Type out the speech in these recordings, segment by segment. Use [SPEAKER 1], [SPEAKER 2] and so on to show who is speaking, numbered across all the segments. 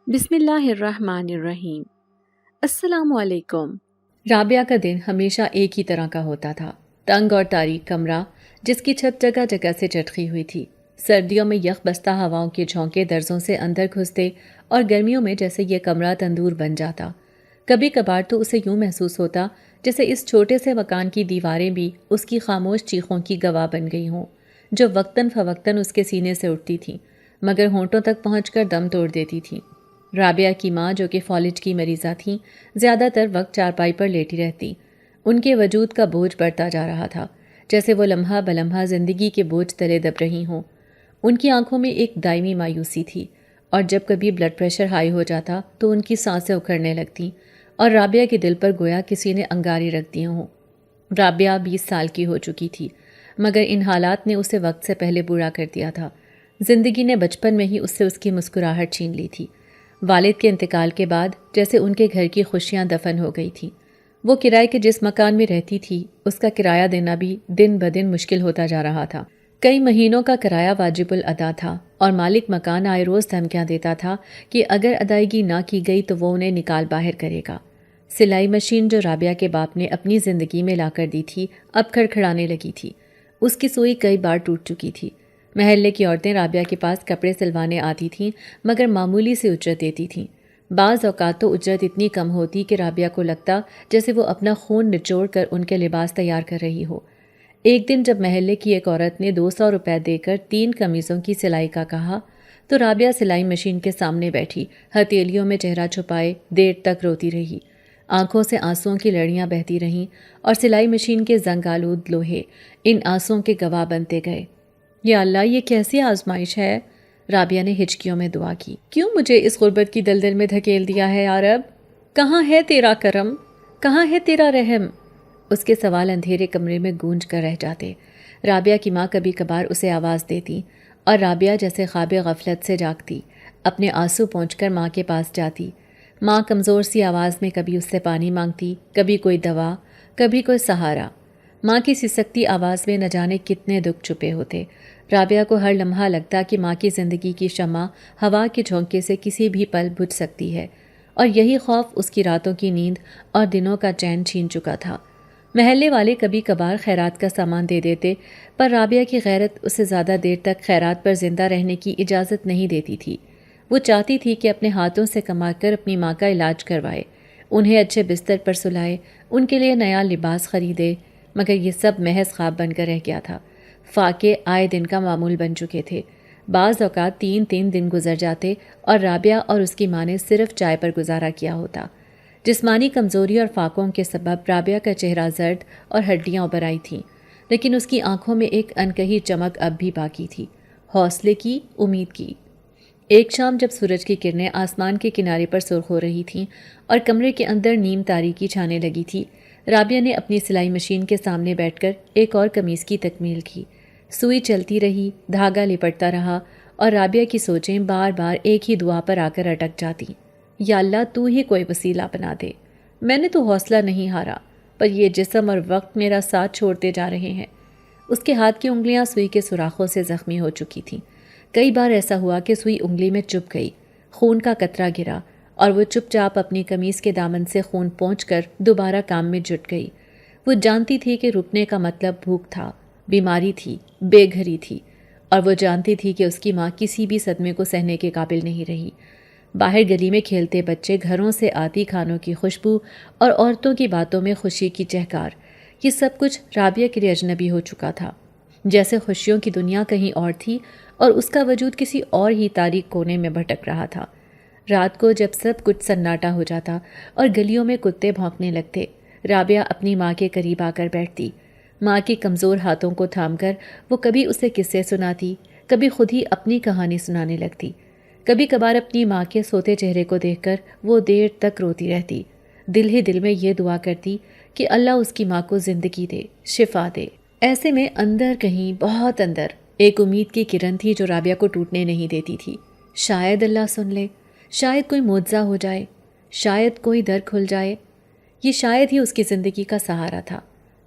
[SPEAKER 1] بسم اللہ الرحمن الرحیم۔ السلام علیکم۔
[SPEAKER 2] رابعہ کا دن ہمیشہ ایک ہی طرح کا ہوتا تھا۔ تنگ اور تاریک کمرہ جس کی چھت جگہ جگہ سے چٹکی ہوئی تھی۔ سردیوں میں یخ بستہ ہواؤں کے جھونکے درزوں سے اندر گھستے اور گرمیوں میں جیسے یہ کمرہ تندور بن جاتا۔ کبھی کبھار تو اسے یوں محسوس ہوتا جیسے اس چھوٹے سے مکان کی دیواریں بھی اس کی خاموش چیخوں کی گواہ بن گئی ہوں، جو وقتاً فوقتاً اس کے سینے سے اٹھتی تھیں مگر ہونٹوں تک پہنچ کر دم توڑ دیتی تھیں۔ رابعہ کی ماں جو کہ فالج کی مریضہ تھیں، زیادہ تر وقت چارپائی پر لیٹی رہتی۔ ان کے وجود کا بوجھ بڑھتا جا رہا تھا، جیسے وہ لمحہ بلمحہ زندگی کے بوجھ تلے دب رہی ہوں۔ ان کی آنکھوں میں ایک دائمی مایوسی تھی، اور جب کبھی بلڈ پریشر ہائی ہو جاتا تو ان کی سانسیں اکھڑنے لگتیں اور رابعہ کے دل پر گویا کسی نے انگاری رکھ دی ہوں۔ رابعہ 20 سال کی ہو چکی تھی، مگر ان حالات نے اسے وقت سے پہلے بوڑھا کر دیا تھا۔ زندگی نے بچپن میں ہی اس سے اس کی مسکراہٹ چھین لی تھی۔ والد کے انتقال کے بعد جیسے ان کے گھر کی خوشیاں دفن ہو گئی تھیں۔ وہ کرائے کے جس مکان میں رہتی تھی اس کا کرایہ دینا بھی دن بدن مشکل ہوتا جا رہا تھا۔ کئی مہینوں کا کرایہ واجب الادا تھا اور مالک مکان آئے روز دھمکیاں دیتا تھا کہ اگر ادائیگی نہ کی گئی تو وہ انہیں نکال باہر کرے گا۔ سلائی مشین جو رابعہ کے باپ نے اپنی زندگی میں لا کر دی تھی اب کھڑکھڑانے لگی تھی۔ اس کی سوئی کئی بار ٹوٹ چکی تھی۔ محلے کی عورتیں رابعہ کے پاس کپڑے سلوانے آتی تھیں مگر معمولی سی اجرت دیتی تھیں۔ بعض اوقات تو اجرت اتنی کم ہوتی کہ رابعہ کو لگتا جیسے وہ اپنا خون نچوڑ کر ان کے لباس تیار کر رہی ہو۔ ایک دن جب محلے کی ایک عورت نے 200 روپے دے کر 3 قمیصوں کی سلائی کا کہا تو رابعہ سلائی مشین کے سامنے بیٹھی ہتھیلیوں میں چہرہ چھپائے دیر تک روتی رہی۔ آنکھوں سے آنسوؤں کی لڑیاں بہتی رہیں اور سلائی مشین کے زنگ آلود لوہے ان آنسوؤں کے گواہ بنتے گئے۔ یا اللہ، یہ کیسی آزمائش ہے؟ رابعہ نے ہچکیوں میں دعا کی۔ کیوں مجھے اس غربت کی دلدل میں دھکیل دیا ہے یا رب؟ کہاں ہے تیرا کرم؟ کہاں ہے تیرا رحم؟ اس کے سوال اندھیرے کمرے میں گونج کر رہ جاتے۔ رابعہ کی ماں کبھی کبھار اسے آواز دیتی اور رابعہ جیسے خواب غفلت سے جاگتی، اپنے آنسو پونچھ کر ماں کے پاس جاتی۔ ماں کمزور سی آواز میں کبھی اس سے پانی مانگتی، کبھی کوئی دوا، کبھی کوئی سہارا۔ ماں کی سسکتی آواز میں نہ جانے کتنے دکھ چھپے ہوتے۔ رابعہ کو ہر لمحہ لگتا کہ ماں کی زندگی کی شمع ہوا کے جھونکے سے کسی بھی پل بجھ سکتی ہے، اور یہی خوف اس کی راتوں کی نیند اور دنوں کا چین چھین چکا تھا۔ محلے والے کبھی کبھار خیرات کا سامان دے دیتے، پر رابعہ کی غیرت اسے زیادہ دیر تک خیرات پر زندہ رہنے کی اجازت نہیں دیتی تھی۔ وہ چاہتی تھی کہ اپنے ہاتھوں سے کما کر اپنی ماں کا علاج کروائے، انہیں اچھے بستر پر سلائے، ان کے لیے نیا لباس خریدے، مگر یہ سب محض خواب بن کر رہ گیا تھا۔ فاقے آئے دن کا معمول بن چکے تھے۔ بعض اوقات 3 دن گزر جاتے اور رابعہ اور اس کی ماں نے صرف چائے پر گزارا کیا ہوتا۔ جسمانی کمزوری اور فاقوں کے سبب رابعہ کا چہرہ زرد اور ہڈیاں ابھر آئی تھیں، لیکن اس کی آنکھوں میں ایک انکہی چمک اب بھی باقی تھی، حوصلے کی، امید کی۔ ایک شام جب سورج کی کرنیں آسمان کے کنارے پر سرخ ہو رہی تھیں اور کمرے کے اندر نیم تاریکی چھانے لگی تھی، رابعہ نے اپنی سلائی مشین کے سامنے بیٹھ کر ایک اور قمیص کی تکمیل کی۔ سوئی چلتی رہی، دھاگا لپٹتا رہا، اور رابعہ کی سوچیں بار بار ایک ہی دعا پر آ کر اٹک جاتی۔ یا اللہ، تو ہی کوئی وسیلہ بنا دے۔ میں نے تو حوصلہ نہیں ہارا، پر یہ جسم اور وقت میرا ساتھ چھوڑتے جا رہے ہیں۔ اس کے ہاتھ کی انگلیاں سوئی کے سوراخوں سے زخمی ہو چکی تھیں۔ کئی بار ایسا ہوا کہ سوئی انگلی میں چبھ گئی، خون کا قطرہ گرا، اور وہ چپ چاپ اپنی قمیص کے دامن سے خون پونچھ کر دوبارہ کام میں جٹ گئی۔ وہ جانتی تھی کہ رکنے کا مطلب بھوک تھا، بیماری تھی، بے گھری تھی، اور وہ جانتی تھی کہ اس کی ماں کسی بھی صدمے کو سہنے کے قابل نہیں رہی۔ باہر گلی میں کھیلتے بچے، گھروں سے آتی کھانوں کی خوشبو اور عورتوں کی باتوں میں خوشی کی چہکار، یہ سب کچھ رابعہ کے لیے اجنبی ہو چکا تھا، جیسے خوشیوں کی دنیا کہیں اور تھی اور اس کا وجود کسی اور ہی تاریک کونے میں بھٹک رہا تھا۔ رات کو جب سب کچھ سناٹا ہو جاتا اور گلیوں میں کتے بھونکنے لگتے، رابعہ اپنی ماں کے قریب آ کر بیٹھتی۔ ماں کے کمزور ہاتھوں کو تھام کر وہ کبھی اسے قصے سناتی، کبھی خود ہی اپنی کہانی سنانے لگتی۔ کبھی کبھار اپنی ماں کے سوتے چہرے کو دیکھ کر وہ دیر تک روتی رہتی، دل ہی دل میں یہ دعا کرتی کہ اللہ اس کی ماں کو زندگی دے، شفا دے۔ ایسے میں اندر کہیں، بہت اندر، ایک امید کی کرن تھی جو رابعہ کو ٹوٹنے نہیں دیتی تھی۔ شاید اللہ سن لے، شاید کوئی معجزہ ہو جائے، شاید کوئی در کھل جائے۔ یہ شاید ہی اس کی زندگی کا سہارا تھا۔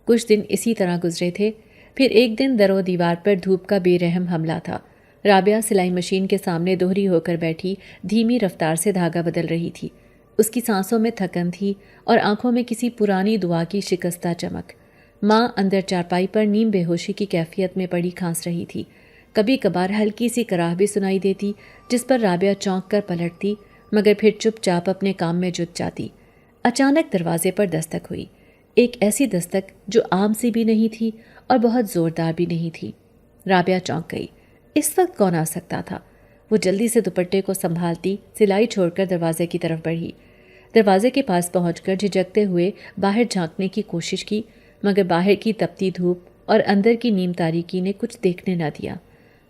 [SPEAKER 2] کچھ دن اسی طرح گزرے تھے، پھر ایک دن در و دیوار پر دھوپ کا بے رحم حملہ تھا۔ رابعہ سلائی مشین کے سامنے دوہری ہو کر بیٹھی دھیمی رفتار سے دھاگا بدل رہی تھی۔ اس کی سانسوں میں تھکن تھی اور آنکھوں میں کسی پرانی دعا کی شکستہ چمک۔ ماں اندر چارپائی پر نیم بے ہوشی کی کیفیت میں پڑی کھانس رہی تھی۔ کبھی کبھار ہلکی سی کراہ بھی سنائی دیتی جس پر رابعہ چونک کر پلٹتی، مگر پھر چپ چاپ اپنے کام میں جٹ جاتی۔ اچانک دروازے پر دستک ہوئی، ایک ایسی دستک جو عام سی بھی نہیں تھی اور بہت زوردار بھی نہیں تھی۔ رابعہ چونک گئی، اس وقت کون آ سکتا تھا؟ وہ جلدی سے دوپٹے کو سنبھالتی سلائی چھوڑ کر دروازے کی طرف بڑھی۔ دروازے کے پاس پہنچ کر جھجکتے ہوئے باہر جھانکنے کی کوشش کی، مگر باہر کی تپتی دھوپ اور اندر کی نیم تاریکی نے کچھ دیکھنے نہ دیا۔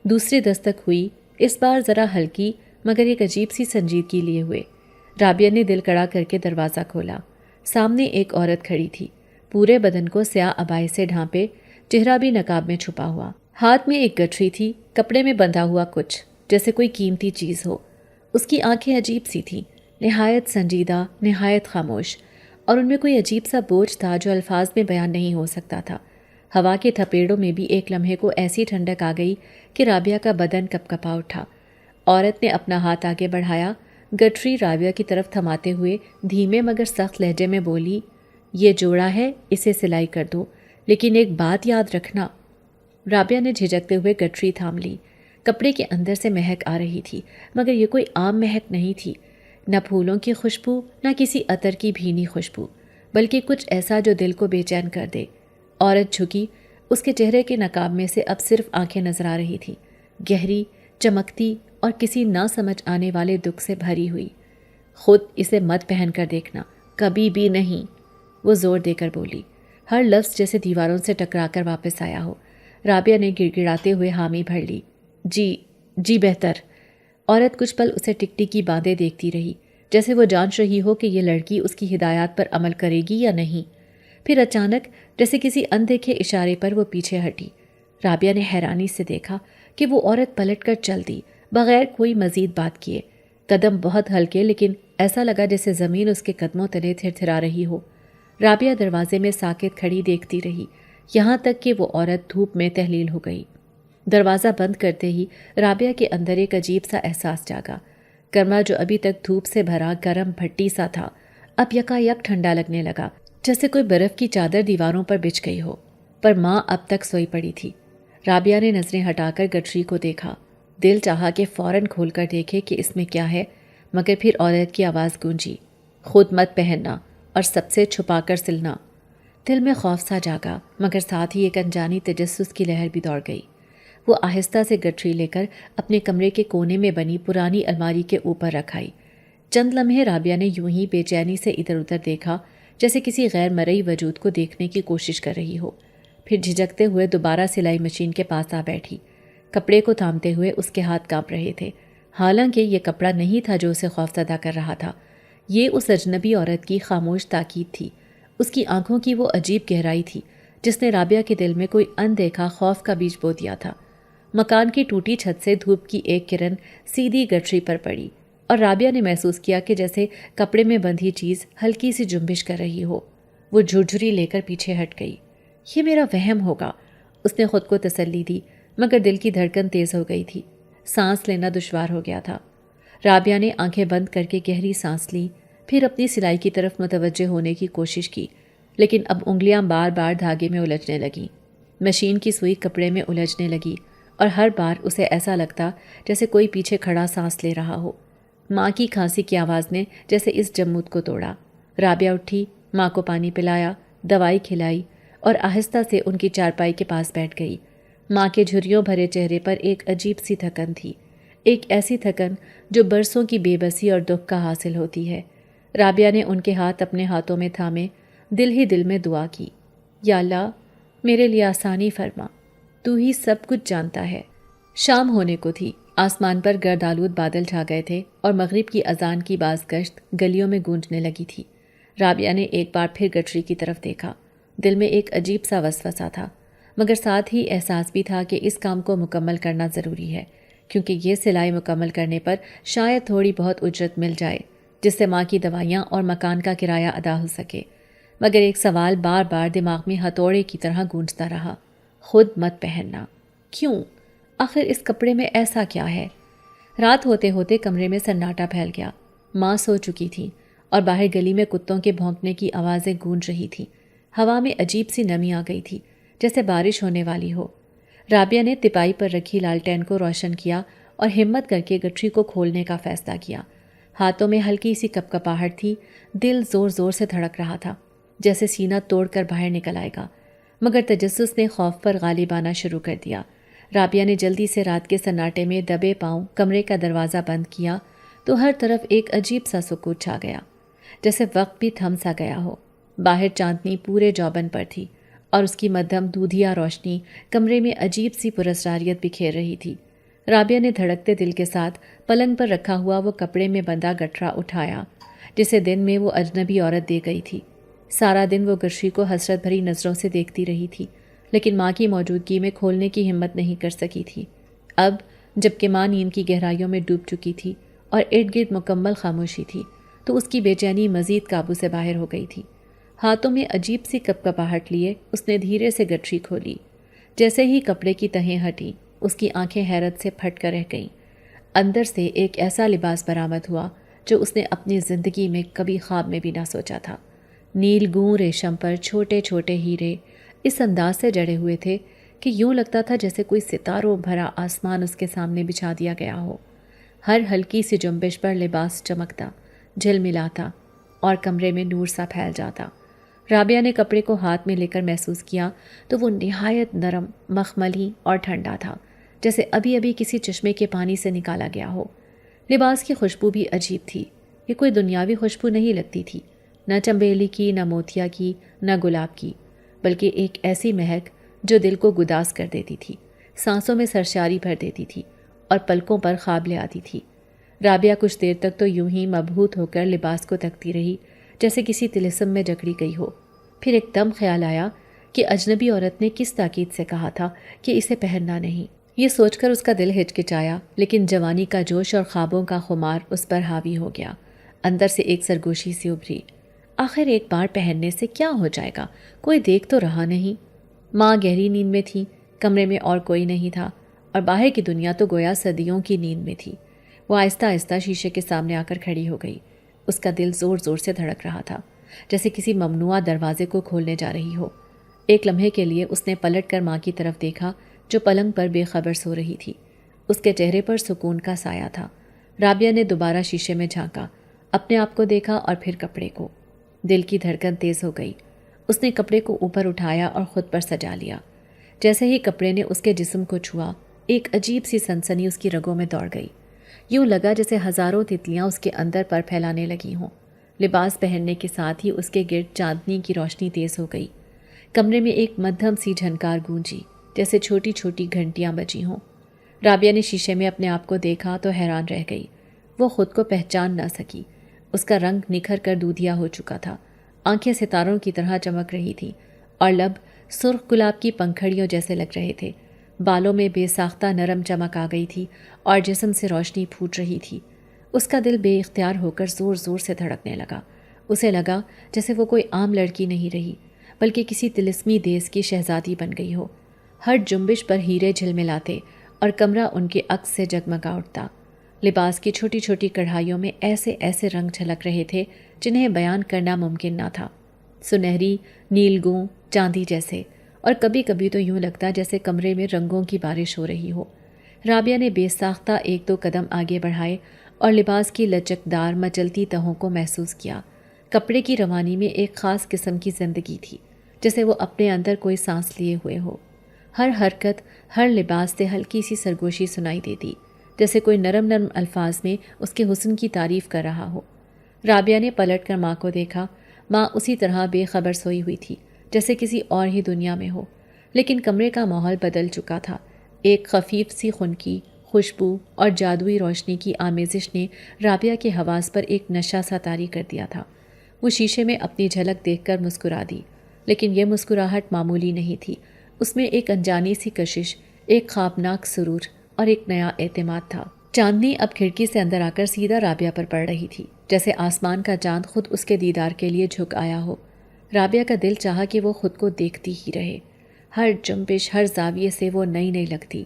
[SPEAKER 2] دوسری دستک ہوئی، اس بار ذرا ہلکی مگر ایک عجیب سی سنجیدگی لیے ہوئے۔ رابعہ نے دل کڑا کر کے دروازہ کھولا۔ سامنے ایک عورت کھڑی تھی، پورے بدن کو سیاہ عبائے سے ڈھانپے، چہرہ بھی نقاب میں چھپا ہوا۔ ہاتھ میں ایک گٹھری تھی، کپڑے میں بندھا ہوا کچھ جیسے کوئی قیمتی چیز ہو۔ اس کی آنکھیں عجیب سی تھیں، نہایت سنجیدہ، نہایت خاموش، اور ان میں کوئی عجیب سا بوجھ تھا جو الفاظ میں بیان نہیں ہو سکتا تھا۔ ہوا کے تھپیڑوں میں بھی ایک لمحے کو ایسی ٹھنڈک آ گئی کہ رابعہ کا بدن کپ کپا اٹھا۔ عورت نے اپنا ہاتھ آگے بڑھایا، گٹھری رابعہ کی طرف تھماتے ہوئے دھیمے مگر سخت لہجے میں بولی، یہ جوڑا ہے، اسے سلائی کر دو، لیکن ایک بات یاد رکھنا۔ رابعہ نے جھجکتے ہوئے گٹھری تھام لی۔ کپڑے کے اندر سے مہک آ رہی تھی، مگر یہ کوئی عام مہک نہیں تھی، نہ پھولوں کی خوشبو نہ کسی عطر کی بھینی خوشبو، بلکہ کچھ ایسا جو دل کو بے چین کر دے۔ عورت جھکی، اس کے چہرے کے نقاب میں سے اب صرف آنکھیں نظر آ رہی تھیں، گہری، چمکتی اور کسی نہ سمجھ آنے والے دکھ سے بھری ہوئی۔ خود اسے مت پہن کر دیکھنا، کبھی بھی نہیں، وہ زور دے کر بولی، ہر لفظ جیسے دیواروں سے ٹکرا کر واپس آیا ہو۔ رابعہ نے گڑ گڑاتے ہوئے حامی بھر لی، جی بہتر۔ عورت کچھ پل اسے ٹک ٹکی باندھے دیکھتی رہی، جیسے وہ جانچ رہی ہو کہ یہ لڑکی اس کی ہدایات پر عمل کرے گی یا نہیں۔ پھر اچانک جیسے کسی اندیکھے اشارے پر وہ پیچھے ہٹی۔ رابعہ نے حیرانی سے دیکھا کہ وہ عورت پلٹ کر چل دی بغیر کوئی مزید بات کیے۔ قدم بہت ہلکے، لیکن ایسا لگا جیسے زمین اس کے قدموں تلے تھر تھرا رہی ہو۔ رابعہ دروازے میں ساکت کھڑی دیکھتی رہی، یہاں تک کہ وہ عورت دھوپ میں تحلیل ہو گئی۔ دروازہ بند کرتے ہی رابعہ کے اندر ایک عجیب سا احساس جاگا۔ کمرہ جو ابھی تک دھوپ سے بھرا گرم بھٹی سا تھا، اب یکا یک ٹھنڈا لگنے لگا، جیسے کوئی برف کی چادر دیواروں پر بچھ گئی ہو۔ پر ماں اب تک سوئی پڑی تھی۔ رابعہ نے نظریں ہٹا کر گٹری کو دیکھا۔ دل چاہا کہ فوراً کھول کر دیکھے کہ اس میں کیا ہے، مگر پھر عورت کی آواز گونجی، خود مت پہننا اور سب سے چھپا کر سلنا۔ دل میں خوف سا جاگا، مگر ساتھ ہی ایک انجانی تجسس کی لہر بھی دوڑ گئی۔ وہ آہستہ سے گٹری لے کر اپنے کمرے کے کونے میں بنی پرانی الماری کے اوپر رکھائی۔ چند لمحے رابعہ نے یوں ہی بے چینی سے ادھر ادھر دیکھا، جیسے کسی غیر مرئی وجود کو دیکھنے کی کوشش کر رہی ہو۔ پھر جھجکتے ہوئے دوبارہ سلائی مشین کے پاس آ بیٹھی۔ کپڑے کو تھامتے ہوئے اس کے ہاتھ کانپ رہے تھے، حالانکہ یہ کپڑا نہیں تھا جو اسے خوفزدہ کر رہا تھا، یہ اس اجنبی عورت کی خاموش تاکید تھی۔ اس کی آنکھوں کی وہ عجیب گہرائی تھی جس نے رابعہ کے دل میں کوئی اندیکھا خوف کا بیج بو دیا تھا۔ مکان کی ٹوٹی چھت سے دھوپ کی ایک کرن سیدھی گٹری پر پڑی، اور رابعہ نے محسوس کیا کہ جیسے کپڑے میں بندھی چیز ہلکی سی جنبش کر رہی ہو۔ وہ جھرجھری لے کر پیچھے ہٹ گئی۔ یہ میرا وہم ہوگا، اس نے خود کو تسلی دی، مگر دل کی دھڑکن تیز ہو گئی تھی، سانس لینا دشوار ہو گیا تھا۔ رابعہ نے آنکھیں بند کر کے گہری سانس لی، پھر اپنی سلائی کی طرف متوجہ ہونے کی کوشش کی، لیکن اب انگلیاں بار بار دھاگے میں الجھنے لگیں۔ مشین کی سوئی کپڑے میں الجھنے لگی، اور ہر بار اسے ایسا لگتا جیسے کوئی پیچھے کھڑا سانس لے رہا ہو۔ ماں کی کھانسی کی آواز نے جیسے اس جمود کو توڑا۔ رابعہ اٹھی، ماں کو پانی پلایا، دوائی کھلائی، اور آہستہ سے ان کی چارپائی کے پاس بیٹھ گئی۔ ماں کے جھریوں بھرے چہرے پر ایک عجیب سی تھکن تھی، ایک ایسی تھکن جو برسوں کی بے بسی اور دکھ کا حاصل ہوتی ہے۔ رابعہ نے ان کے ہاتھ اپنے ہاتھوں میں تھامے دل ہی دل میں دعا کی، یا اللہ میرے لیے آسانی فرما، تو ہی سب کچھ جانتا ہے۔ شام ہونے کو تھی، آسمان پر گرد آلود بادل چھا گئے تھے اور مغرب کی اذان کی باز گشت گلیوں میں گونجنے لگی تھی۔ رابعہ نے ایک بار پھر گٹری کی طرف دیکھا۔ دل میں ایک عجیب سا وسوسہ تھا، مگر ساتھ ہی احساس بھی تھا کہ اس کام کو مکمل کرنا ضروری ہے، کیونکہ یہ سلائی مکمل کرنے پر شاید تھوڑی بہت اجرت مل جائے، جس سے ماں کی دوائیاں اور مکان کا کرایہ ادا ہو سکے۔ مگر ایک سوال بار بار دماغ میں ہتھوڑے کی طرح گونجتا رہا، خود مت پہننا، کیوں؟ آخر اس کپڑے میں ایسا کیا ہے؟ رات ہوتے ہوتے کمرے میں سناٹا پھیل گیا۔ ماں سو چکی تھی اور باہر گلی میں کتوں کے بھونکنے کی آوازیں گونج رہی تھیں۔ ہوا میں عجیب سی نمی آ گئی تھی، جیسے بارش ہونے والی ہو۔ رابعہ نے تپائی پر رکھی لالٹین کو روشن کیا اور ہمت کر کے گٹری کو کھولنے کا فیصلہ کیا۔ ہاتھوں میں ہلکی سی کپکپاہٹ تھی، دل زور زور سے دھڑک رہا تھا، جیسے سینہ توڑ کر باہر نکل آئے گا، مگر تجسس نے خوف پر غالب آنا شروع کر دیا۔ رابعہ نے جلدی سے رات کے سناٹے میں دبے پاؤں کمرے کا دروازہ بند کیا تو ہر طرف ایک عجیب سا سکوت چھا گیا، جیسے وقت بھی تھم سا گیا ہو۔ باہر چاندنی پورے جوبن پر تھی اور اس کی مدھم دودھیا روشنی کمرے میں عجیب سی پراسراریت بکھیر رہی تھی۔ رابعہ نے دھڑکتے دل کے ساتھ پلنگ پر رکھا ہوا وہ کپڑے میں بندھا گٹھرا اٹھایا جسے دن میں وہ اجنبی عورت دے گئی تھی۔ سارا دن وہ گٹری کو حسرت بھری نظروں سے دیکھتی رہی تھی، لیکن ماں کی موجودگی میں کھولنے کی ہمت نہیں کر سکی تھی۔ اب جب کہ ماں نیند کی گہرائیوں میں ڈوب چکی تھی اور ارد گرد مکمل خاموشی تھی، تو اس کی بے چینی مزید قابو سے باہر ہو گئی تھی۔ ہاتھوں میں عجیب سی کپکپاہٹ لیے اس نے دھیرے سے گٹری کھولی۔ جیسے ہی کپڑے کی تہیں ہٹیں، اس کی آنکھیں حیرت سے پھٹ کر رہ گئیں۔ اندر سے ایک ایسا لباس برآمد ہوا جو اس نے اپنی زندگی میں کبھی خواب میں بھی نہ سوچا تھا۔ نیل گوں ریشم پر چھوٹے چھوٹے ہیرے اس انداز سے جڑے ہوئے تھے کہ یوں لگتا تھا جیسے کوئی ستاروں بھرا آسمان اس کے سامنے بچھا دیا گیا ہو۔ ہر ہلکی سی جنبش پر لباس چمکتا، جھلملاتا اور کمرے میں نور سا پھیل جاتا۔ رابعہ نے کپڑے کو ہاتھ میں لے کر محسوس کیا تو وہ نہایت نرم، مخملی اور ٹھنڈا تھا، جیسے ابھی ابھی کسی چشمے کے پانی سے نکالا گیا ہو۔ لباس کی خوشبو بھی عجیب تھی۔ یہ کوئی دنیاوی خوشبو نہیں لگتی تھی، نہ چنبیلی کی، نہ موتیا کی، نہ گلاب کی، بلکہ ایک ایسی مہک جو دل کو گداس کر دیتی تھی، سانسوں میں سرشاری بھر دیتی تھی اور پلکوں پر خواب لے آتی تھی۔ رابعہ کچھ دیر تک تو یوں ہی مبہوت ہو کر لباس کو تکتی رہی، جیسے کسی طلسم میں جکڑی گئی ہو۔ پھر ایک دم خیال آیا کہ اجنبی عورت نے کس تاکید سے کہا تھا کہ اسے پہننا نہیں۔ یہ سوچ کر اس کا دل ہچکچایا، لیکن جوانی کا جوش اور خوابوں کا خمار اس پر حاوی ہو گیا۔ اندر سے ایک سرگوشی سی ابھری، آخر ایک بار پہننے سے کیا ہو جائے گا، کوئی دیکھ تو رہا نہیں۔ ماں گہری نیند میں تھی، کمرے میں اور کوئی نہیں تھا اور باہر کی دنیا تو گویا صدیوں کی نیند میں تھی۔ وہ آہستہ آہستہ شیشے کے سامنے آ کر کھڑی ہو گئی۔ اس کا دل زور زور سے دھڑک رہا تھا، جیسے کسی ممنوعہ دروازے کو کھولنے جا رہی ہو۔ ایک لمحے کے لیے اس نے پلٹ کر ماں کی طرف دیکھا جو پلنگ پر بے خبر سو رہی تھی۔ اس کے چہرے پر سکون کا سایہ تھا۔ رابعہ نے دوبارہ شیشے میں جھانکا، اپنے آپ کو دیکھا اور پھر کپڑے کو۔ دل کی دھڑکن تیز ہو گئی۔ اس نے کپڑے کو اوپر اٹھایا اور خود پر سجا لیا۔ جیسے ہی کپڑے نے اس کے جسم کو چھوا، ایک عجیب سی سنسنی اس کی رگوں میں دوڑ گئی۔ یوں لگا جیسے ہزاروں تتلیاں اس کے اندر پر پھیلانے لگی ہوں۔ لباس پہننے کے ساتھ ہی اس کے گرد چاندنی کی روشنی تیز ہو گئی۔ کمرے میں ایک مدھم سی جھنکار گونجی، جیسے چھوٹی چھوٹی گھنٹیاں بجی ہوں۔ رابعہ نے شیشے میں اپنے آپ کو دیکھا تو حیران رہ گئی۔ وہ خود کو پہچان نہ سکی۔ اس کا رنگ نکھر کر دودھیا ہو چکا تھا، آنکھیں ستاروں کی طرح چمک رہی تھیں اور لب سرخ گلاب کی پنکھڑیوں جیسے لگ رہے تھے۔ بالوں میں بے ساختہ نرم چمک آ گئی تھی اور جسم سے روشنی پھوٹ رہی تھی۔ اس کا دل بے اختیار ہو کر زور زور سے دھڑکنے لگا۔ اسے لگا جیسے وہ کوئی عام لڑکی نہیں رہی، بلکہ کسی طلسمی دیس کی شہزادی بن گئی ہو۔ ہر جنبش پر ہیرے جھلملاتے اور کمرہ ان کے عکس سے جگمگا اٹھتا۔ لباس کی چھوٹی چھوٹی کڑھائیوں میں ایسے ایسے رنگ جھلک رہے تھے جنہیں بیان کرنا ممکن نہ تھا، سنہری، نیلگوں، چاندی جیسے، اور کبھی کبھی تو یوں لگتا جیسے کمرے میں رنگوں کی بارش ہو رہی ہو۔ رابعہ نے بے ساختہ ایک دو قدم آگے بڑھائے اور لباس کی لچکدار مچلتی تہوں کو محسوس کیا۔ کپڑے کی روانی میں ایک خاص قسم کی زندگی تھی، جیسے وہ اپنے اندر کوئی سانس لیے ہوئے ہو۔ ہر حرکت، ہر لباس سے ہلکی سی سرگوشی سنائی دیتی، جیسے کوئی نرم نرم الفاظ میں اس کے حسن کی تعریف کر رہا ہو۔ رابعہ نے پلٹ کر ماں کو دیکھا۔ ماں اسی طرح بے خبر سوئی ہوئی تھی جیسے کسی اور ہی دنیا میں ہو، لیکن کمرے کا ماحول بدل چکا تھا۔ ایک خفیف سی خنکی خوشبو اور جادوئی روشنی کی آمیزش نے رابعہ کے حواس پر ایک نشہ سا طاری کر دیا تھا۔ وہ شیشے میں اپنی جھلک دیکھ کر مسکرا دی، لیکن یہ مسکراہٹ معمولی نہیں تھی۔ اس میں ایک انجانی سی کشش، ایک خوابناک سرور اور ایک نیا اعتماد تھا۔ چاندنی اب کھڑکی سے اندر آ کر سیدھا رابعہ پر پڑ رہی تھی، جیسے آسمان کا چاند خود اس کے دیدار کے لیے جھک آیا ہو۔ رابعہ کا دل چاہا کہ وہ خود کو دیکھتی ہی رہے۔ ہر جنبش، ہر زاویے سے وہ نئی نئی لگتی،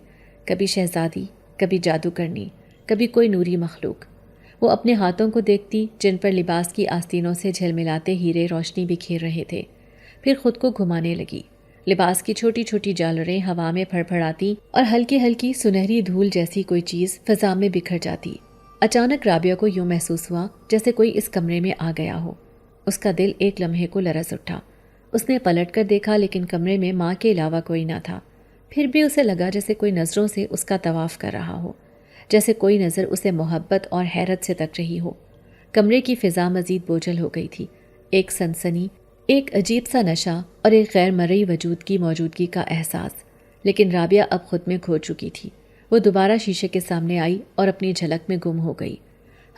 [SPEAKER 2] کبھی شہزادی، کبھی جادوگرنی، کبھی کوئی نوری مخلوق۔ وہ اپنے ہاتھوں کو دیکھتی جن پر لباس کی آستینوں سے جھلملاتے ہیرے روشنی بکھیر رہے تھے، پھر خود کو گھمانے لگی۔ لباس کی چھوٹی چھوٹی جالریں ہوا میں پھڑ پھڑاتی اور ہلکی ہلکی سنہری دھول جیسی کوئی چیز فضا میں بکھر جاتی۔ اچانک رابعہ کو یوں محسوس ہوا جیسے کوئی اس کمرے میں آ گیا ہو۔ اس کا دل ایک لمحے کو لرز اٹھا۔ اس نے پلٹ کر دیکھا لیکن کمرے میں ماں کے علاوہ کوئی نہ تھا۔ پھر بھی اسے لگا جیسے کوئی نظروں سے اس کا طواف کر رہا ہو، جیسے کوئی نظر اسے محبت اور حیرت سے تک رہی ہو۔ کمرے کی فضا مزید بوجھل ہو گئی تھی۔ ایک سنسنی، ایک عجیب سا نشہ اور ایک غیر مرئی وجود کی موجودگی کا احساس۔ لیکن رابعہ اب خود میں کھو چکی تھی۔ وہ دوبارہ شیشے کے سامنے آئی اور اپنی جھلک میں گم ہو گئی۔